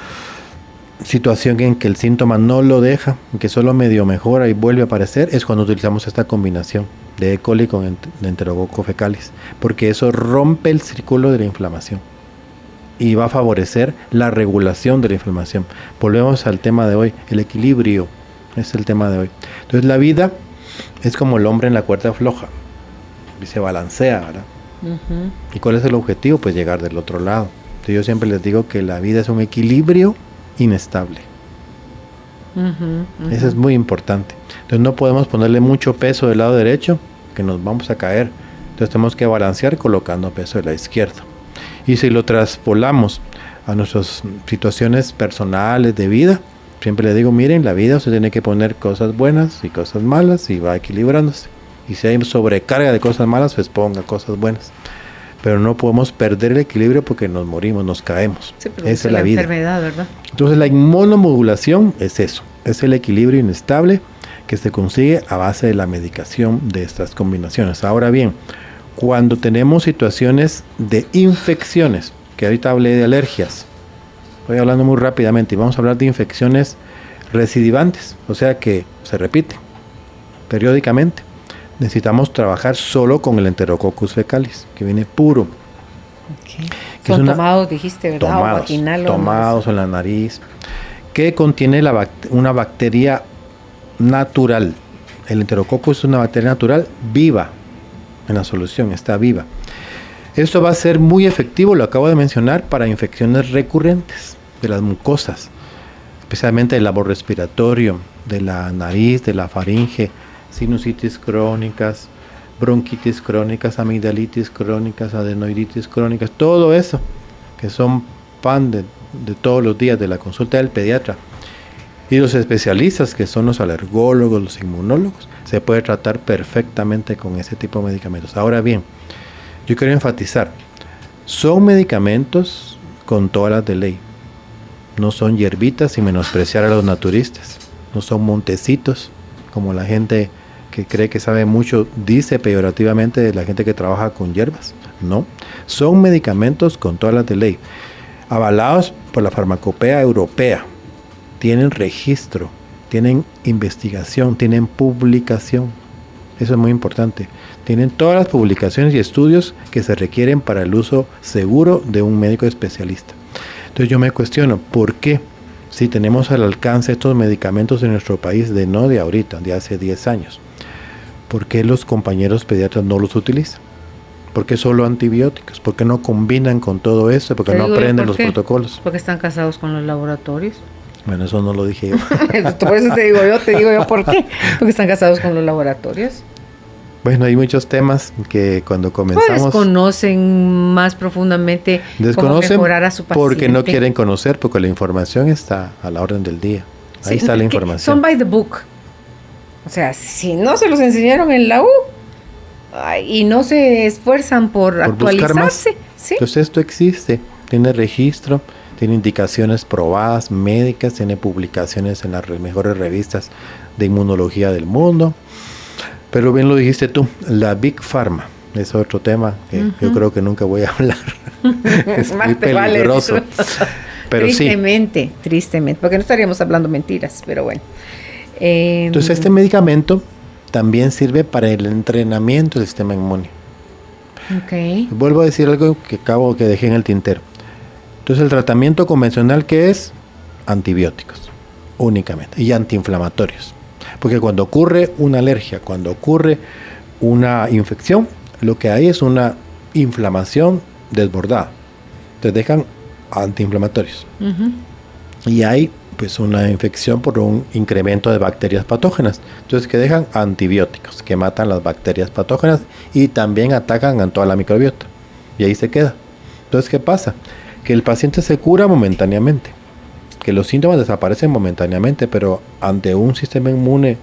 situación en que el síntoma no lo deja, que solo medio mejora y vuelve a aparecer, es cuando utilizamos esta combinación de E. coli con Enterococcus fecalis, porque eso rompe el círculo de la inflamación y va a favorecer la regulación de la inflamación. Volvemos al tema de hoy, el equilibrio es el tema de hoy. Entonces la vida es como el hombre en la cuerda floja y se balancea, ¿verdad? Uh-huh. ¿Y cuál es el objetivo? Pues llegar del otro lado. Entonces yo siempre les digo que la vida es un equilibrio inestable. Eso es muy importante. Entonces no podemos ponerle mucho peso del lado derecho, que nos vamos a caer. Entonces tenemos que balancear colocando peso de la izquierda. Y si lo traspolamos a nuestras situaciones personales de vida, siempre le digo, miren, la vida usted tiene que poner cosas buenas y cosas malas y va equilibrándose. Y si hay sobrecarga de cosas malas, pues ponga cosas buenas. Pero no podemos perder el equilibrio porque nos morimos, nos caemos. Esa es la vida. Enfermedad, ¿verdad? Entonces la inmunomodulación es eso, es el equilibrio inestable que se consigue a base de la medicación de estas combinaciones. Ahora bien, cuando tenemos situaciones de infecciones, que ahorita hablé de alergias, voy hablando muy rápidamente y vamos a hablar de infecciones recidivantes, o sea que se repiten periódicamente. Necesitamos trabajar solo con el Enterococcus fecalis, que viene puro. Okay. Que son tomados, dijiste, ¿verdad? Tomados en la nariz, que contiene una bacteria natural. El Enterococcus es una bacteria natural viva en la solución, está viva. Esto va a ser muy efectivo, lo acabo de mencionar, para infecciones recurrentes de las mucosas, especialmente del labor respiratorio, de la nariz, de la faringe, sinusitis crónicas, bronquitis crónicas, amigdalitis crónicas, adenoiditis crónicas, todo eso que son pan de todos los días de la consulta del pediatra. Y los especialistas, que son los alergólogos, los inmunólogos, se puede tratar perfectamente con ese tipo de medicamentos. Ahora bien, yo quiero enfatizar, son medicamentos con todas las de ley. No son hierbitas sin menospreciar a los naturistas. No son montecitos, como la gente que cree que sabe mucho dice peyorativamente de la gente que trabaja con hierbas. No, son medicamentos con todas las de ley, avalados por la farmacopea europea. Tienen registro, tienen investigación, tienen publicación. Eso es muy importante. Tienen todas las publicaciones y estudios que se requieren para el uso seguro de un médico especialista. Entonces yo me cuestiono, ¿por qué si tenemos al alcance estos medicamentos en nuestro país no de ahorita, de hace 10 años? ¿Por qué los compañeros pediatras no los utilizan? ¿Por qué solo antibióticos? ¿Por qué no combinan con todo esto? ¿Por qué no aprenden los protocolos? Porque están casados con los laboratorios. Bueno, eso no lo dije yo. Por eso te digo yo, ¿por qué? Porque están casados con los laboratorios. Bueno, hay muchos temas que cuando comenzamos... Desconocen más profundamente cómo mejorar a su paciente. Porque no quieren conocer, porque la información está a la orden del día. Ahí está la información. Son by the book. O sea, si no se los enseñaron en la U y no se esfuerzan por actualizarse. ¿Sí? Entonces esto existe, tiene registro, tiene indicaciones probadas, médicas, tiene publicaciones en las mejores revistas de inmunología del mundo. Pero bien lo dijiste tú, la Big Pharma es otro tema que yo creo que nunca voy a hablar. Es muy peligroso. Vale, pero tristemente, porque no estaríamos hablando mentiras, pero bueno. Entonces este medicamento también sirve para el entrenamiento del sistema inmune. Okay. Vuelvo a decir algo que dejé en el tintero. Entonces el tratamiento convencional, ¿qué es? Antibióticos únicamente y antiinflamatorios. Porque cuando ocurre una alergia, cuando ocurre una infección, lo que hay es una inflamación desbordada. Te dejan antiinflamatorios. Y hay pues una infección por un incremento de bacterias patógenas. Entonces que dejan antibióticos que matan las bacterias patógenas y también atacan a toda la microbiota. Y ahí se queda. Entonces, ¿qué pasa? Que el paciente se cura momentáneamente, que los síntomas desaparecen momentáneamente, pero ante un sistema inmune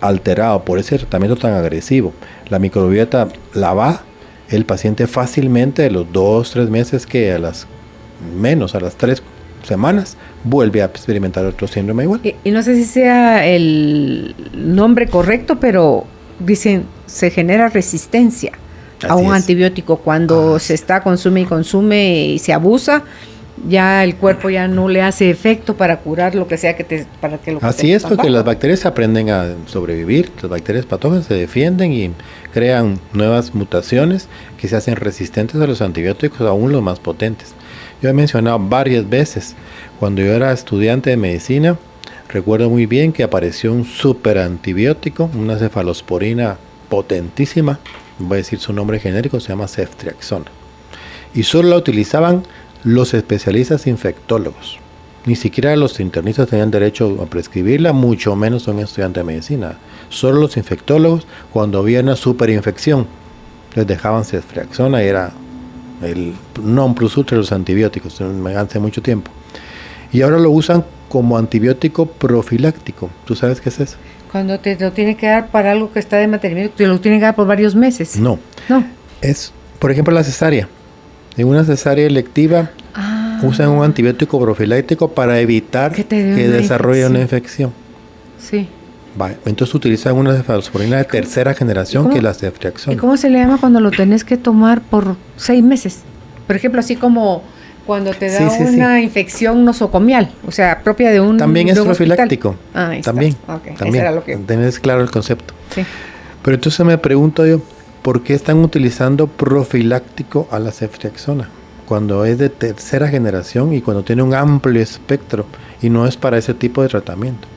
alterado por ese tratamiento tan agresivo, la microbiota la va, el paciente fácilmente de los 2-3 meses que a las 3 semanas vuelve a experimentar otro síndrome igual. Y no sé si sea el nombre correcto, pero dicen se genera resistencia a un antibiótico cuando se está consume y se abusa. Ya el cuerpo ya no le hace efecto para curar lo que sea para que lo que así es, porque las bacterias aprenden a sobrevivir, las bacterias patógenas se defienden y crean nuevas mutaciones que se hacen resistentes a los antibióticos, aún los más potentes. Yo he mencionado varias veces, cuando yo era estudiante de medicina, recuerdo muy bien que apareció un super antibiótico, una cefalosporina potentísima, voy a decir su nombre genérico, se llama ceftriaxona, y solo la utilizaban los especialistas infectólogos. Ni siquiera los internistas tenían derecho a prescribirla, mucho menos un estudiante de medicina. Solo los infectólogos, cuando había una superinfección, les dejaban ceftriaxona y era el non plus ultra de los antibióticos hace mucho tiempo. Y ahora lo usan como antibiótico profiláctico. ¿Tú sabes qué es eso? Cuando te lo tiene que dar para algo que está de mantenimiento, te lo tiene que dar por varios meses. No. Es, por ejemplo, la cesárea. En una cesárea electiva usan un antibiótico profiláctico para evitar que desarrolle una infección. Sí. Vale. Entonces utilizan una cefalosporina de tercera generación que es la ceftriaxona. ¿Y cómo se le llama cuando lo tenés que tomar por 6 meses? Por ejemplo, así como cuando te da una infección nosocomial, o sea, propia de un también es profiláctico. También. También. Era lo que... Tenés claro el concepto. Sí. Pero entonces me pregunto yo, ¿por qué están utilizando profiláctico a la ceftriaxona? Cuando es de tercera generación y cuando tiene un amplio espectro y no es para ese tipo de tratamiento.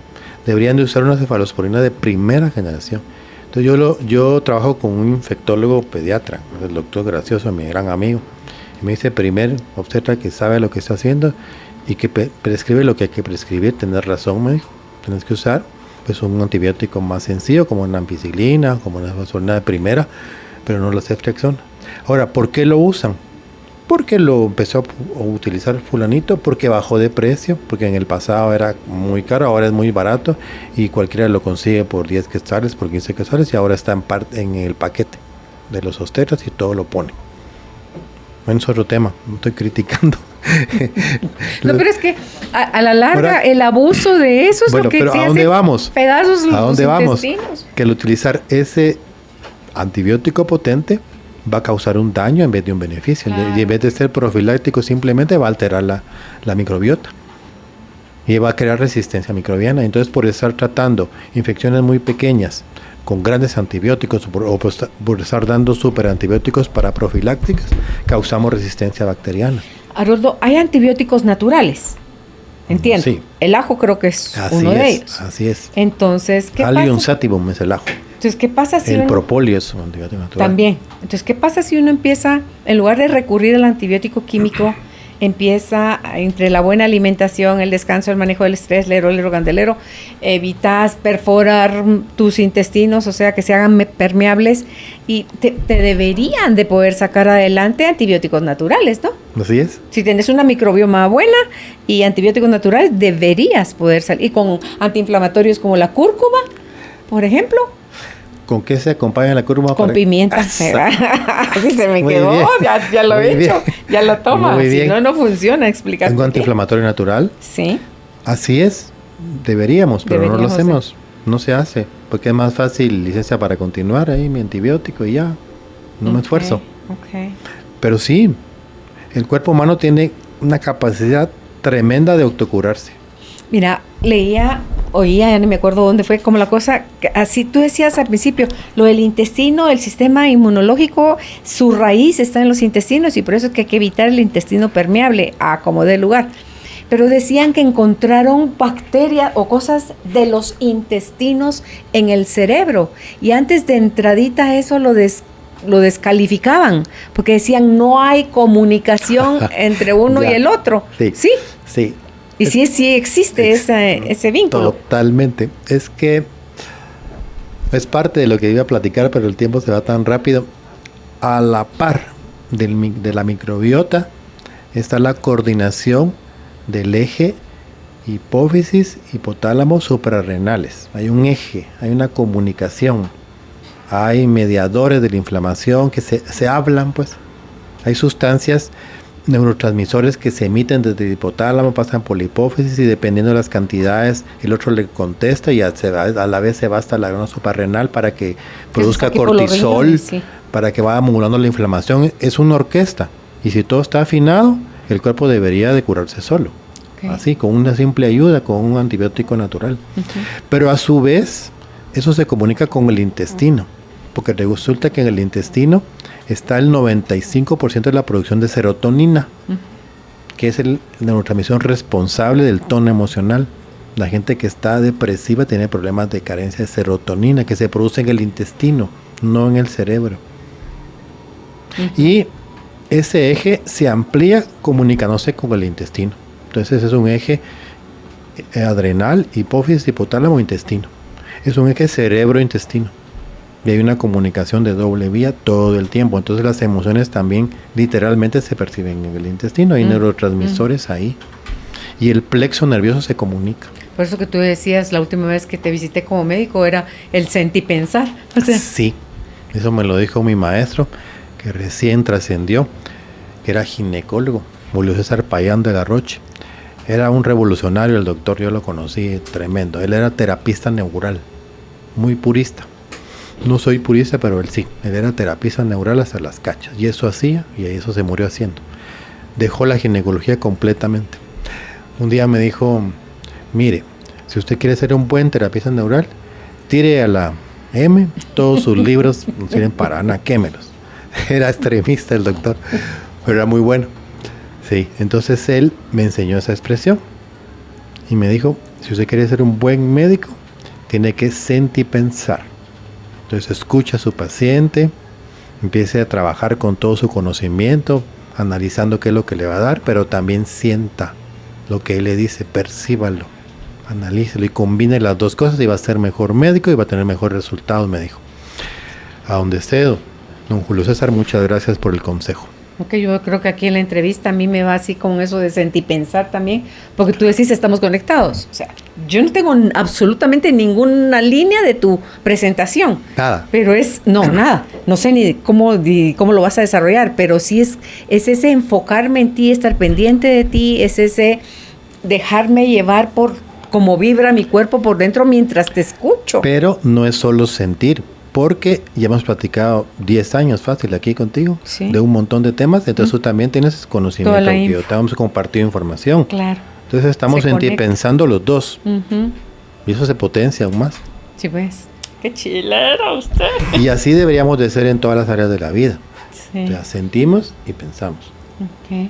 Deberían de usar una cefalosporina de primera generación. Entonces yo trabajo con un infectólogo pediatra, el doctor Gracioso, mi gran amigo. Y me dice, primer obstetra que sabe lo que está haciendo y que prescribe lo que hay que prescribir. Tenés razón, me dijo. Tienes que usar pues un antibiótico más sencillo, como una ampicilina, como una cefalosporina de primera, pero no la ceftriaxona. Ahora, ¿por qué lo usan? Porque lo empezó a utilizar fulanito, porque bajó de precio, porque en el pasado era muy caro, ahora es muy barato y cualquiera lo consigue por 10 quetzales, por 15 quetzales y ahora está en el paquete de los obstetras y todo lo pone. Bueno, es otro tema, no estoy criticando. No, pero es que a la larga el abuso de eso es lo que pero te ¿a dónde hace vamos? pedazos ¿A dónde vamos? intestinos. Que el utilizar ese antibiótico potente va a causar un daño en vez de un beneficio. Claro. Y en vez de ser profiláctico, simplemente va a alterar la microbiota. Y va a crear resistencia microbiana. Entonces, por estar tratando infecciones muy pequeñas con grandes antibióticos o por estar dando superantibióticos para profilácticas, causamos resistencia bacteriana. Haroldo, hay antibióticos naturales. Entiendo. Sí. El ajo creo que es uno de ellos. Así es. Entonces, ¿qué Allium pasa? sativum es el ajo. Entonces, ¿qué pasa si El uno... propóleo es un antibiótico natural. También. Entonces, ¿qué pasa si uno empieza, en lugar de recurrir al antibiótico químico, empieza entre la buena alimentación, el descanso, el manejo del estrés, lerolero, candelero, evitas perforar tus intestinos, o sea, que se hagan permeables y te deberían de poder sacar adelante antibióticos naturales, ¿no? Así es. Si tienes una microbioma buena y antibióticos naturales, deberías poder salir. Y con antiinflamatorios como la cúrcuma, por ejemplo. ¿Con qué se acompaña la cúrcuma? Con pimienta. Así se me Muy quedó, bien. ya lo he Muy hecho, bien. ya lo toma. Muy Si bien. no funciona, explicar. ¿Un antiinflamatorio natural? Sí. Así es. Deberíamos, pero no lo Deberíamos, hacemos. No se hace. Porque es más fácil, licencia para continuar ahí, mi antibiótico y ya. No me esfuerzo. Ok. Pero sí, el cuerpo humano tiene una capacidad tremenda de autocurarse. Mira, oía, ya no me acuerdo dónde fue, como la cosa, así tú decías al principio, lo del intestino, el sistema inmunológico, su raíz está en los intestinos y por eso es que hay que evitar el intestino permeable a como dé lugar. Pero decían que encontraron bacterias o cosas de los intestinos en el cerebro y antes de entradita eso lo descalificaban porque decían no hay comunicación entre uno y el otro. Sí. Sí. Y sí existe ese vínculo. Totalmente. Es que es parte de lo que iba a platicar, pero el tiempo se va tan rápido. A la par de la microbiota está la coordinación del eje hipófisis, hipotálamo, suprarrenales. Hay un eje, hay una comunicación. Hay mediadores de la inflamación que se hablan, pues. Hay sustancias, neurotransmisores que se emiten desde el hipotálamo, pasan por la hipófisis y dependiendo de las cantidades, el otro le contesta y a la vez se va hasta la glándula suprarrenal para que produzca cortisol, riñones, sí. Para que vaya acumulando la inflamación. Es una orquesta y si todo está afinado, el cuerpo debería de curarse solo. Okay. Así, con una simple ayuda, con un antibiótico natural. Pero a su vez, eso se comunica con el intestino, porque resulta que en el intestino está el 95% de la producción de serotonina, que es el neurotransmisión responsable del tono emocional. La gente que está depresiva tiene problemas de carencia de serotonina, que se produce en el intestino, no en el cerebro. Y ese eje se amplía comunicándose con el intestino. Entonces es un eje adrenal, hipófisis, hipotálamo, intestino. Es un eje cerebro-intestino. Y hay una comunicación de doble vía todo el tiempo. Entonces las emociones también literalmente se perciben en el intestino. Hay neurotransmisores ahí. Y el plexo nervioso se comunica. Por eso que tú decías la última vez que te visité como médico era el sentipensar. O sea. Sí, eso me lo dijo mi maestro, que recién trascendió, que era ginecólogo, Julio César Payán de la Roche. Era un revolucionario el doctor, yo lo conocí, tremendo. Él era terapista neural, muy purista. No soy purista, pero él sí. Él era terapista neural hasta las cachas. Y eso hacía, y eso se murió haciendo. Dejó la ginecología completamente. Un día me dijo, mire, si usted quiere ser un buen terapista neural, tire a la M, todos sus libros no sirven para nada, quémelos. Era extremista el doctor, pero era muy bueno. Sí, entonces él me enseñó esa expresión. Y me dijo, si usted quiere ser un buen médico, tiene que sentipensar. Entonces escucha a su paciente, empiece a trabajar con todo su conocimiento, analizando qué es lo que le va a dar, pero también sienta lo que él le dice, percíbalo, analícelo y combine las dos cosas y va a ser mejor médico y va a tener mejores resultados, me dijo. A donde esté, don Julio César, muchas gracias por el consejo. Ok, yo creo que aquí en la entrevista a mí me va así con eso de sentipensar también, porque tú decís estamos conectados, o sea, yo no tengo absolutamente ninguna línea de tu presentación. Nada. Pero nada. No sé ni cómo lo vas a desarrollar, pero sí es ese enfocarme en ti, estar pendiente de ti, es ese dejarme llevar por cómo vibra mi cuerpo por dentro mientras te escucho. Pero no es solo sentir, porque ya hemos platicado 10 años fácil aquí contigo, sí, de un montón de temas, entonces tú también tienes conocimiento, que te hemos compartido información. Claro. Entonces estamos en ti pensando los dos. Y eso se potencia aún más. Sí, pues. ¡Qué chilera usted! Y así deberíamos de ser en todas las áreas de la vida. Sí. Ya sentimos y pensamos. Okay.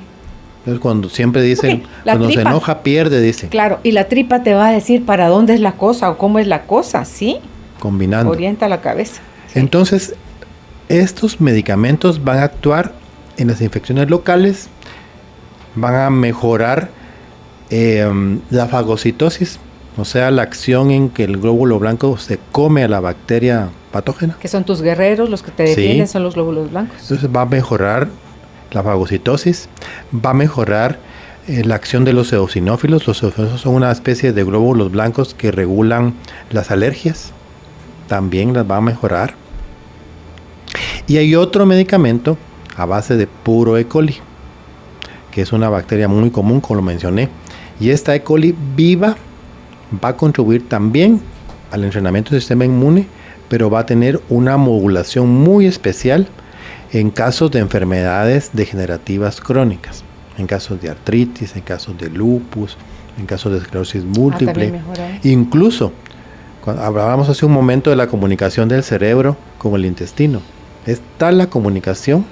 Entonces cuando siempre dicen, cuando se enoja pierde, dicen. Claro, y la tripa te va a decir para dónde es la cosa o cómo es la cosa, ¿sí? Combinando. Orienta la cabeza. Sí. Entonces, estos medicamentos van a actuar en las infecciones locales, van a mejorar la fagocitosis, o sea, la acción en que el glóbulo blanco se come a la bacteria patógena. Que son tus guerreros, los que te defienden, son los glóbulos blancos. Entonces va a mejorar la fagocitosis, va a mejorar la acción de los eosinófilos. Los eosinófilos son una especie de glóbulos blancos que regulan las alergias, también las va a mejorar. Y hay otro medicamento a base de puro E. coli, que es una bacteria muy común, como lo mencioné. Y esta E. coli viva va a contribuir también al entrenamiento del sistema inmune, pero va a tener una modulación muy especial en casos de enfermedades degenerativas crónicas, en casos de artritis, en casos de lupus, en casos de esclerosis múltiple. Incluso, cuando hablábamos hace un momento de la comunicación del cerebro con el intestino, es tal la comunicación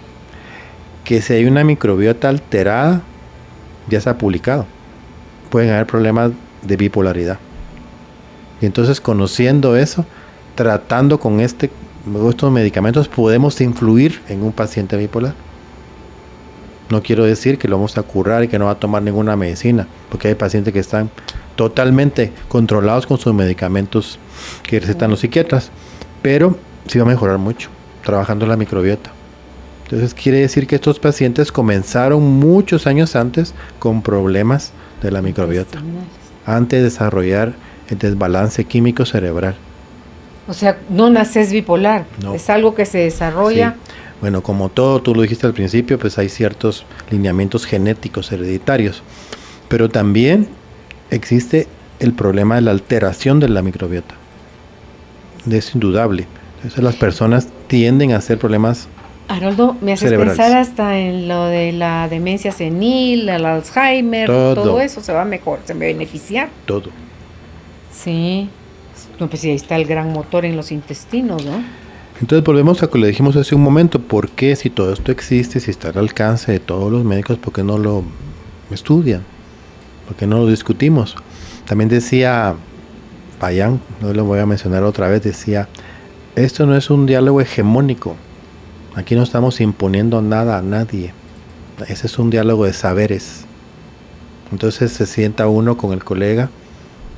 que si hay una microbiota alterada, ya se ha publicado, pueden haber problemas de bipolaridad. Y entonces, conociendo eso, tratando con estos medicamentos, podemos influir en un paciente bipolar. No quiero decir que lo vamos a curar y que no va a tomar ninguna medicina, porque hay pacientes que están totalmente controlados con sus medicamentos que recetan los psiquiatras, pero sí va a mejorar mucho trabajando la microbiota. Entonces quiere decir que estos pacientes comenzaron muchos años antes con problemas de la microbiota, antes de desarrollar el desbalance químico cerebral. O sea, no naces bipolar, no. Es algo que se desarrolla. Sí. Bueno, como todo, tú lo dijiste al principio, pues hay ciertos lineamientos genéticos hereditarios, pero también existe el problema de la alteración de la microbiota. Es indudable. Entonces las personas tienden a hacer problemas. Haroldo, me haces pensar hasta en lo de la demencia senil, el Alzheimer, todo eso se va mejor, se va a beneficiar. Todo. Sí. No, pues sí, ahí está el gran motor en los intestinos, ¿no? Entonces volvemos a lo que le dijimos hace un momento. ¿Por qué, si todo esto existe, si está al alcance de todos los médicos, por qué no lo estudian? ¿Por qué no lo discutimos? También decía Payán, no lo voy a mencionar otra vez, decía, esto no es un diálogo hegemónico. Aquí no estamos imponiendo nada a nadie. Ese es un diálogo de saberes. Entonces se sienta uno con el colega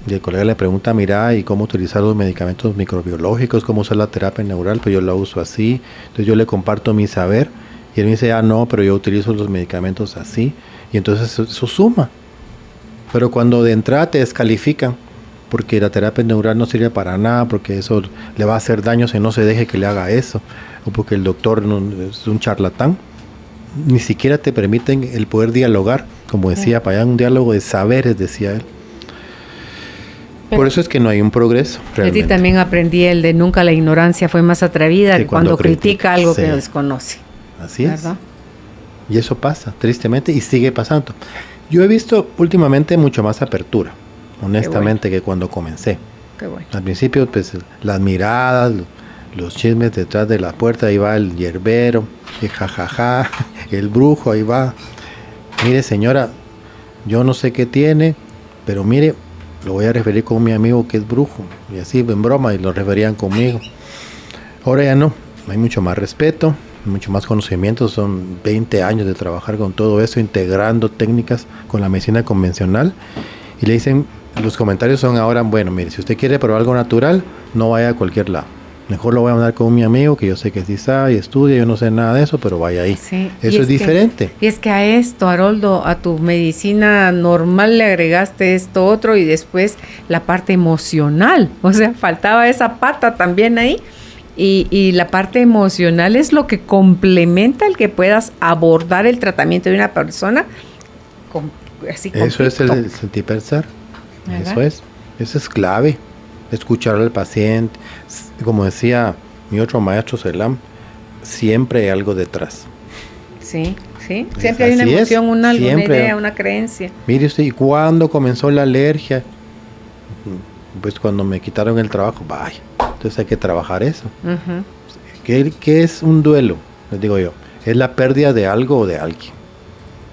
y el colega le pregunta, mira, ¿y cómo utilizar los medicamentos microbiológicos? ¿Cómo usar la terapia neural? Pues yo la uso así. Entonces yo le comparto mi saber y él me dice, no, pero yo utilizo los medicamentos así. Y entonces eso suma. Pero cuando de entrada te descalifican porque la terapia neural no sirve para nada, porque eso le va a hacer daño si no se deje que le haga eso, o porque el doctor es un charlatán, ni siquiera te permiten el poder dialogar, como decía Payán, un diálogo de saberes, decía él. Pero por eso es que no hay un progreso. Realmente. De ti también aprendí el de nunca la ignorancia fue más atrevida que cuando critica algo que no desconoce. Así ¿verdad? Es. Y eso pasa, tristemente, y sigue pasando. Yo he visto últimamente mucho más apertura, honestamente, que cuando comencé. Qué bueno. Al principio, pues, las miradas, los chismes detrás de la puerta, ahí va el yerbero, el jajaja, el brujo, ahí va. Mire, señora, yo no sé qué tiene, pero mire, lo voy a referir con mi amigo que es brujo, y así en broma, y lo referían conmigo. Ahora ya no, hay mucho más respeto, mucho más conocimiento, son 20 años de trabajar con todo eso, integrando técnicas con la medicina convencional, y le dicen, los comentarios son ahora, bueno, mire, si usted quiere probar algo natural, no vaya a cualquier lado, Mejor lo voy a mandar con mi amigo, que yo sé que sí sabe y estudia, yo no sé nada de eso, pero vaya ahí. Sí. Eso es diferente. Y es que a esto, Haroldo, a tu medicina normal le agregaste esto otro y después la parte emocional. O sea, faltaba esa pata también ahí. Y la parte emocional es lo que complementa el que puedas abordar el tratamiento de una persona así completo. Eso es el sentir pensar. Eso es clave. Escuchar al paciente. Como decía mi otro maestro Selam, siempre hay algo detrás. Sí. Siempre hay una emoción, una idea, una creencia. Mire usted, ¿y cuándo comenzó la alergia? Pues cuando me quitaron el trabajo, vaya. Entonces hay que trabajar eso. Uh-huh. ¿Qué es un duelo? Les digo yo, es la pérdida de algo o de alguien.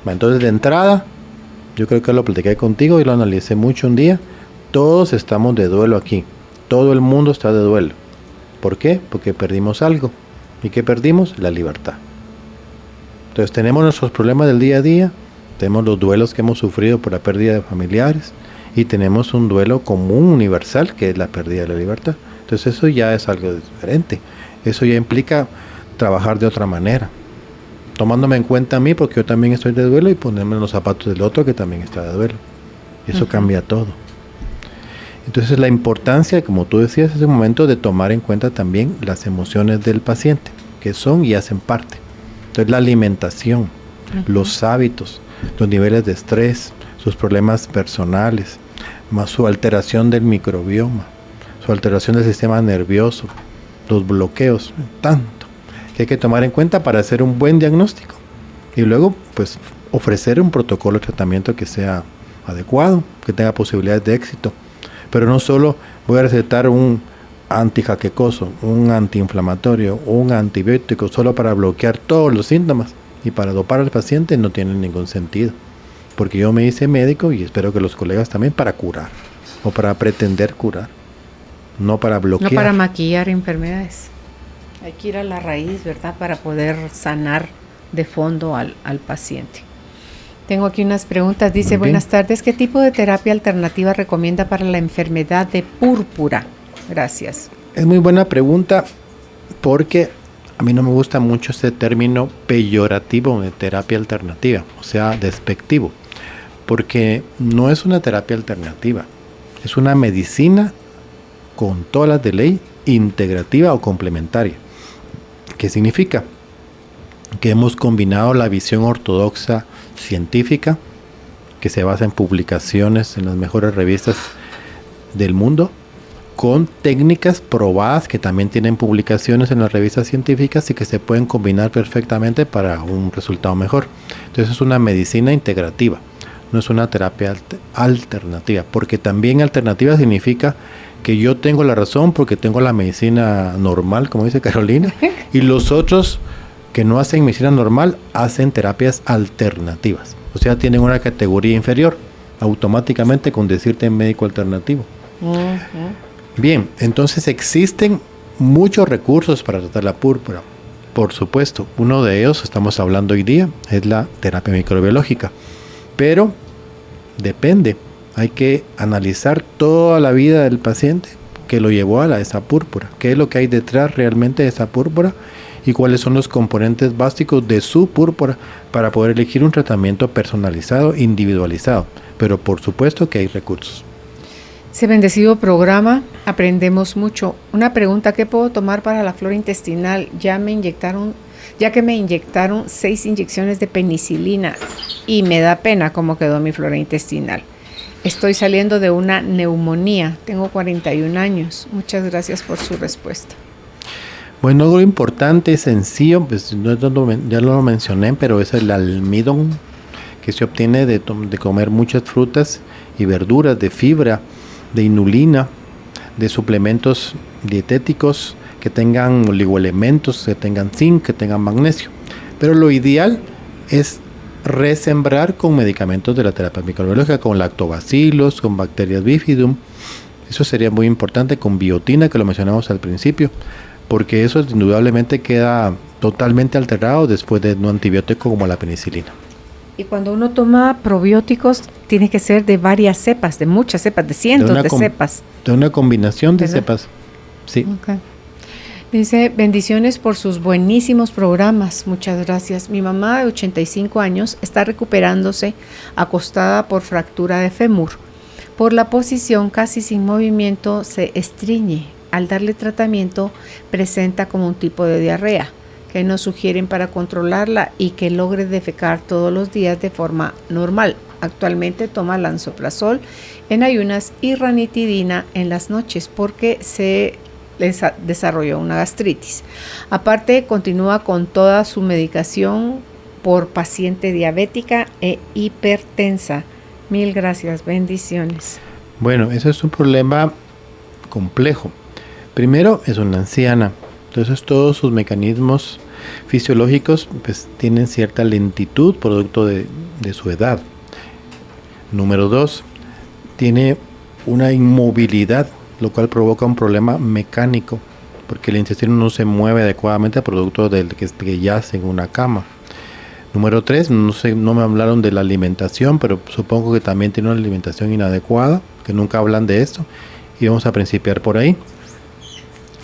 Entonces de entrada, yo creo que lo platiqué contigo y lo analicé mucho un día. Todos estamos de duelo aquí. Todo el mundo está de duelo. ¿Por qué? Porque perdimos algo. ¿Y qué perdimos? La libertad. Entonces tenemos nuestros problemas del día a día, tenemos los duelos que hemos sufrido por la pérdida de familiares y tenemos un duelo común, universal, que es la pérdida de la libertad. Entonces eso ya es algo diferente. Eso ya implica trabajar de otra manera, tomándome en cuenta a mí porque yo también estoy de duelo y ponerme en los zapatos del otro que también está de duelo. Y eso cambia todo. Entonces la importancia, como tú decías, es el momento de tomar en cuenta también las emociones del paciente, que son y hacen parte. Entonces la alimentación, los hábitos, los niveles de estrés, sus problemas personales, más su alteración del microbioma, su alteración del sistema nervioso, los bloqueos, tanto que hay que tomar en cuenta para hacer un buen diagnóstico y luego pues ofrecer un protocolo de tratamiento que sea adecuado, que tenga posibilidades de éxito. Pero no solo voy a recetar un antijaquecoso, un antiinflamatorio, un antibiótico solo para bloquear todos los síntomas y para dopar al paciente no tiene ningún sentido. Porque yo me hice médico y espero que los colegas también para curar o para pretender curar, no para bloquear. No para maquillar enfermedades. Hay que ir a la raíz, ¿verdad? Para poder sanar de fondo al paciente. Tengo aquí unas preguntas. Dice, buenas tardes, ¿qué tipo de terapia alternativa recomienda para la enfermedad de púrpura? Gracias. Es muy buena pregunta porque a mí no me gusta mucho ese término peyorativo de terapia alternativa, o sea, despectivo, porque no es una terapia alternativa, es una medicina con todas las de ley integrativa o complementaria. ¿Qué significa? Que hemos combinado la visión ortodoxa científica, que se basa en publicaciones en las mejores revistas del mundo, con técnicas probadas que también tienen publicaciones en las revistas científicas y que se pueden combinar perfectamente para un resultado mejor. Entonces es una medicina integrativa, no es una terapia alternativa, porque también alternativa significa que yo tengo la razón porque tengo la medicina normal, como dice Carolina, y los otros que no hacen medicina normal hacen terapias alternativas. O sea, tienen una categoría inferior automáticamente con decirte médico alternativo. Bien, entonces existen muchos recursos para tratar la púrpura. Por supuesto, uno de ellos, estamos hablando hoy día, es la terapia microbiológica. Pero depende, hay que analizar toda la vida del paciente que lo llevó a esa púrpura. ¿Qué es lo que hay detrás realmente de esa púrpura? Y cuáles son los componentes básicos de su púrpura para poder elegir un tratamiento personalizado, individualizado. Pero por supuesto que hay recursos. Ese bendecido programa, aprendemos mucho. Una pregunta, ¿qué puedo tomar para la flora intestinal? Ya que me inyectaron 6 inyecciones de penicilina y me da pena cómo quedó mi flora intestinal. Estoy saliendo de una neumonía, tengo 41 años. Muchas gracias por su respuesta. Bueno, algo importante, sencillo, pues ya lo mencioné, pero es el almidón que se obtiene de comer muchas frutas y verduras, de fibra, de inulina, de suplementos dietéticos que tengan oligoelementos, que tengan zinc, que tengan magnesio. Pero lo ideal es resembrar con medicamentos de la terapia microbiológica, con lactobacilos, con bacterias bifidum. Eso sería muy importante, con biotina, que lo mencionamos al principio, porque eso indudablemente queda totalmente alterado después de un antibiótico como la penicilina. Y cuando uno toma probióticos, tiene que ser de varias cepas, de muchas cepas, de cientos de cepas. De una combinación de cepas, sí. Okay. Dice, bendiciones por sus buenísimos programas. Muchas gracias. Mi mamá de 85 años está recuperándose acostada por fractura de fémur. Por la posición casi sin movimiento se estriñe. Al darle tratamiento presenta como un tipo de diarrea que nos sugieren para controlarla y que logre defecar todos los días de forma normal. Actualmente toma lansoprazol en ayunas y ranitidina en las noches porque se desarrolló una gastritis. Aparte, continúa con toda su medicación por paciente diabética e hipertensa. Mil gracias, bendiciones. Bueno, eso es un problema complejo. Primero, es una anciana, entonces todos sus mecanismos fisiológicos pues tienen cierta lentitud producto de su edad. Número 2, tiene una inmovilidad, lo cual provoca un problema mecánico, porque el intestino no se mueve adecuadamente producto del que yace en una cama. Número 3, no me hablaron de la alimentación, pero supongo que también tiene una alimentación inadecuada, que nunca hablan de esto, y vamos a principiar por ahí.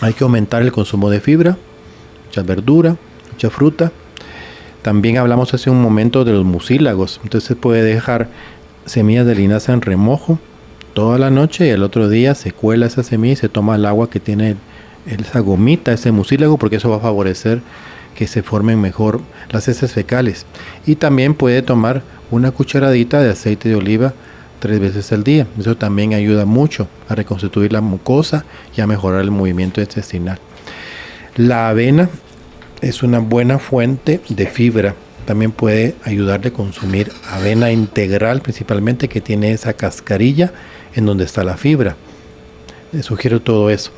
Hay que aumentar el consumo de fibra, mucha verdura, mucha fruta. También hablamos hace un momento de los mucílagos, entonces puede dejar semillas de linaza en remojo toda la noche y el otro día se cuela esa semilla y se toma el agua que tiene esa gomita, ese mucílago, porque eso va a favorecer que se formen mejor las heces fecales. Y también puede tomar una cucharadita de aceite de oliva 3 veces al día. Eso también ayuda mucho a reconstituir la mucosa y a mejorar el movimiento intestinal. La avena es una buena fuente de fibra. También puede ayudarle a consumir avena integral, principalmente, que tiene esa cascarilla en donde está la fibra. Les sugiero todo eso.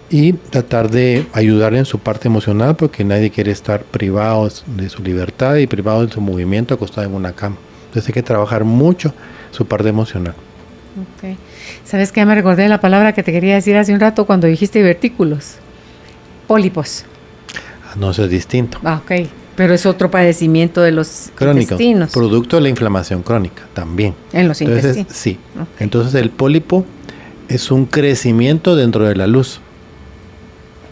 Y tratar de ayudar en su parte emocional, porque nadie quiere estar privado de su libertad y privado de su movimiento acostado en una cama. Entonces hay que trabajar mucho su parte emocional. Okay. ¿Sabes qué? Me recordé de la palabra que te quería decir hace un rato cuando dijiste divertículos. Pólipos. No, eso es distinto. Ok. Pero es otro padecimiento de los intestinos. Producto de la inflamación crónica también. En los intestinos. Sí. Okay. Entonces el pólipo es un crecimiento dentro de la luz.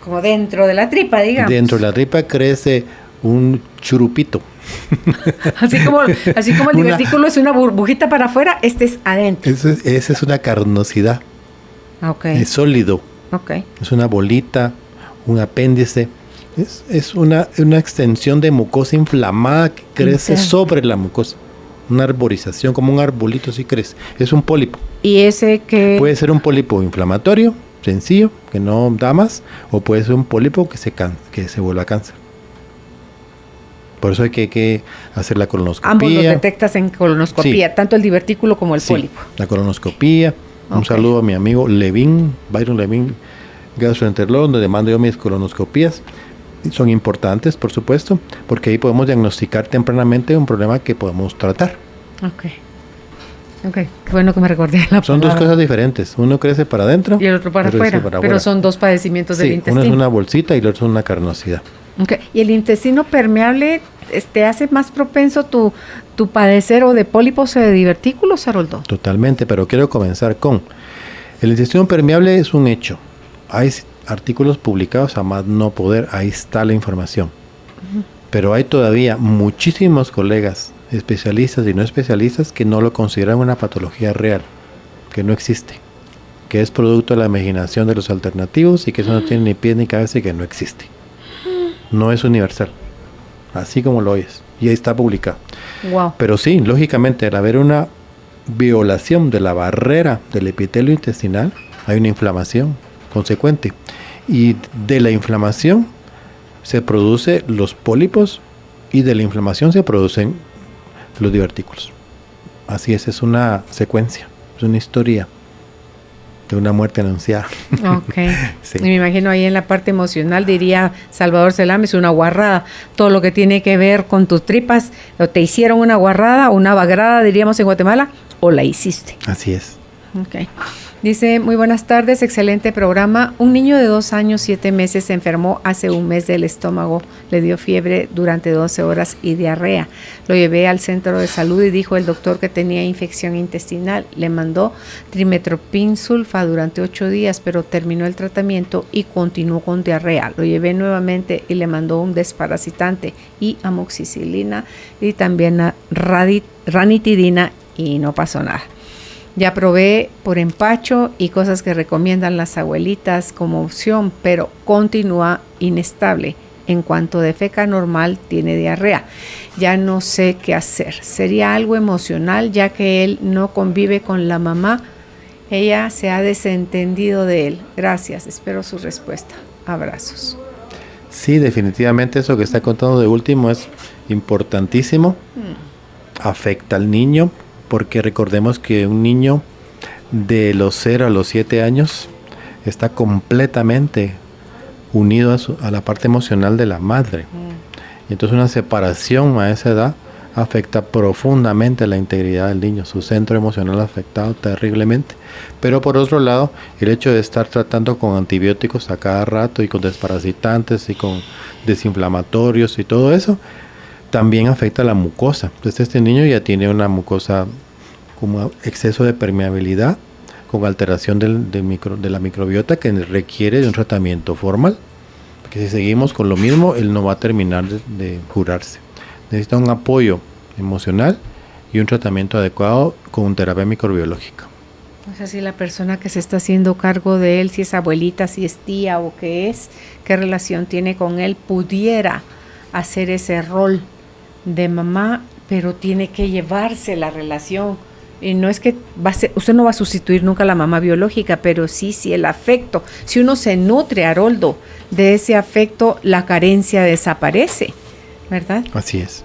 Como dentro de la tripa, digamos. Dentro de la tripa crece un churupito. Así como el divertículo es una burbujita para afuera, este es adentro. Esa es una carnosidad. Okay. Es sólido. Okay. Es una bolita, un apéndice. Es una extensión de mucosa inflamada que crece sobre la mucosa. Una arborización, como un arbolito así crece. Es un pólipo. ¿Y ese qué? Puede ser un pólipo inflamatorio, sencillo, que no da más, o puede ser un pólipo que se vuelva cáncer. Por eso hay que hacer la colonoscopía. Ambos los detectas en colonoscopía, sí. Tanto el divertículo como el pólipo. La colonoscopía. Okay. Un saludo a mi amigo Byron Levin, gastroenterólogo, donde mando yo mis colonoscopías. Son importantes, por supuesto, porque ahí podemos diagnosticar tempranamente un problema que podemos tratar. Ok. Qué bueno que me recordé la palabra. Son dos cosas diferentes. Uno crece para adentro y el otro para afuera. Pero son dos padecimientos del intestino. Uno es una bolsita y el otro es una carnosidad. Okay. ¿Y el intestino permeable te hace más propenso tu padecer o de pólipos o de divertículos, Haroldo? Totalmente, pero quiero comenzar con el intestino permeable. Es un hecho. Hay artículos publicados a más no poder, ahí está la información. Pero hay todavía muchísimos colegas, especialistas y no especialistas, que no lo consideran una patología real, que no existe, que es producto de la imaginación de los alternativos y que eso no tiene ni pies ni cabeza y que no existe. No es universal, así como lo oyes, y ahí está publicado. Wow. Pero sí, lógicamente, al haber una violación de la barrera del epitelio intestinal, hay una inflamación consecuente. Y de la inflamación se producen los pólipos y de la inflamación se producen los divertículos. Así es una secuencia, es una historia de una muerte anunciada. Ok. Sí. Y me imagino ahí en la parte emocional, diría Salvador Selam, es una guarrada. Todo lo que tiene que ver con tus tripas, o te hicieron una guarrada, una bagrada, diríamos en Guatemala, o la hiciste. Así es. Ok. Dice, muy buenas tardes, excelente programa. Un niño de 2 años, 7 meses se enfermó hace un mes del estómago. Le dio fiebre durante 12 horas y diarrea. Lo llevé al centro de salud y dijo el doctor que tenía infección intestinal. Le mandó trimetoprim sulfa durante 8 días, pero terminó el tratamiento y continuó con diarrea. Lo llevé nuevamente y le mandó un desparasitante y amoxicilina y también ranitidina y no pasó nada. Ya probé por empacho y cosas que recomiendan las abuelitas como opción, pero continúa inestable. En cuanto defeca normal, tiene diarrea. Ya no sé qué hacer. Sería algo emocional, ya que él no convive con la mamá. Ella se ha desentendido de él. Gracias, espero su respuesta. Abrazos. Sí, definitivamente eso que está contando de último es importantísimo. Afecta al niño. Porque recordemos que un niño de los 0 a los 7 años está completamente unido a la parte emocional de la madre. Y entonces una separación a esa edad afecta profundamente la integridad del niño, su centro emocional afectado terriblemente. Pero por otro lado, el hecho de estar tratando con antibióticos a cada rato y con desparasitantes y con desinflamatorios y todo eso, también afecta a la mucosa. Entonces este niño ya tiene una mucosa como exceso de permeabilidad, con alteración de la microbiota que requiere de un tratamiento formal. Porque si seguimos con lo mismo, él no va a terminar de curarse. Necesita un apoyo emocional y un tratamiento adecuado con terapia microbiológica. O sea, si la persona que se está haciendo cargo de él, si es abuelita, si es tía o qué relación tiene con él, pudiera hacer ese rol de mamá, pero tiene que llevarse la relación. Y no es que usted no va a sustituir nunca a la mamá biológica, pero sí el afecto. Si uno se nutre, Haroldo, de ese afecto, la carencia desaparece, ¿verdad? Así es.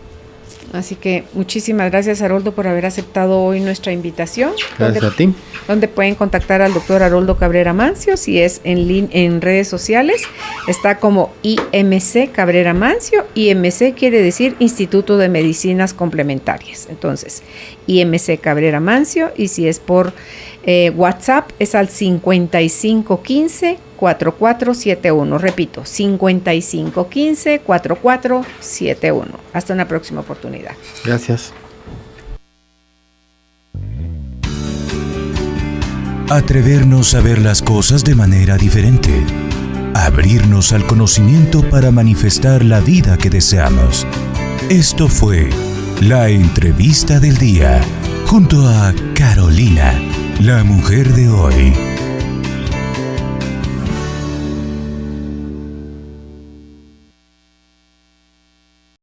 Así que muchísimas gracias, Haroldo, por haber aceptado hoy nuestra invitación. Gracias a ti. Donde pueden contactar al doctor Haroldo Cabrera Mancio, si es en redes sociales, está como IMC Cabrera Mancio. IMC quiere decir Instituto de Medicinas Complementarias. Entonces, IMC Cabrera Mancio, y si es por WhatsApp es al 5515-4471. Repito, 5515-4471. Hasta una próxima oportunidad. Gracias. Atrevernos a ver las cosas de manera diferente. Abrirnos al conocimiento para manifestar la vida que deseamos. Esto fue la entrevista del día, junto a Carolina, la mujer de hoy.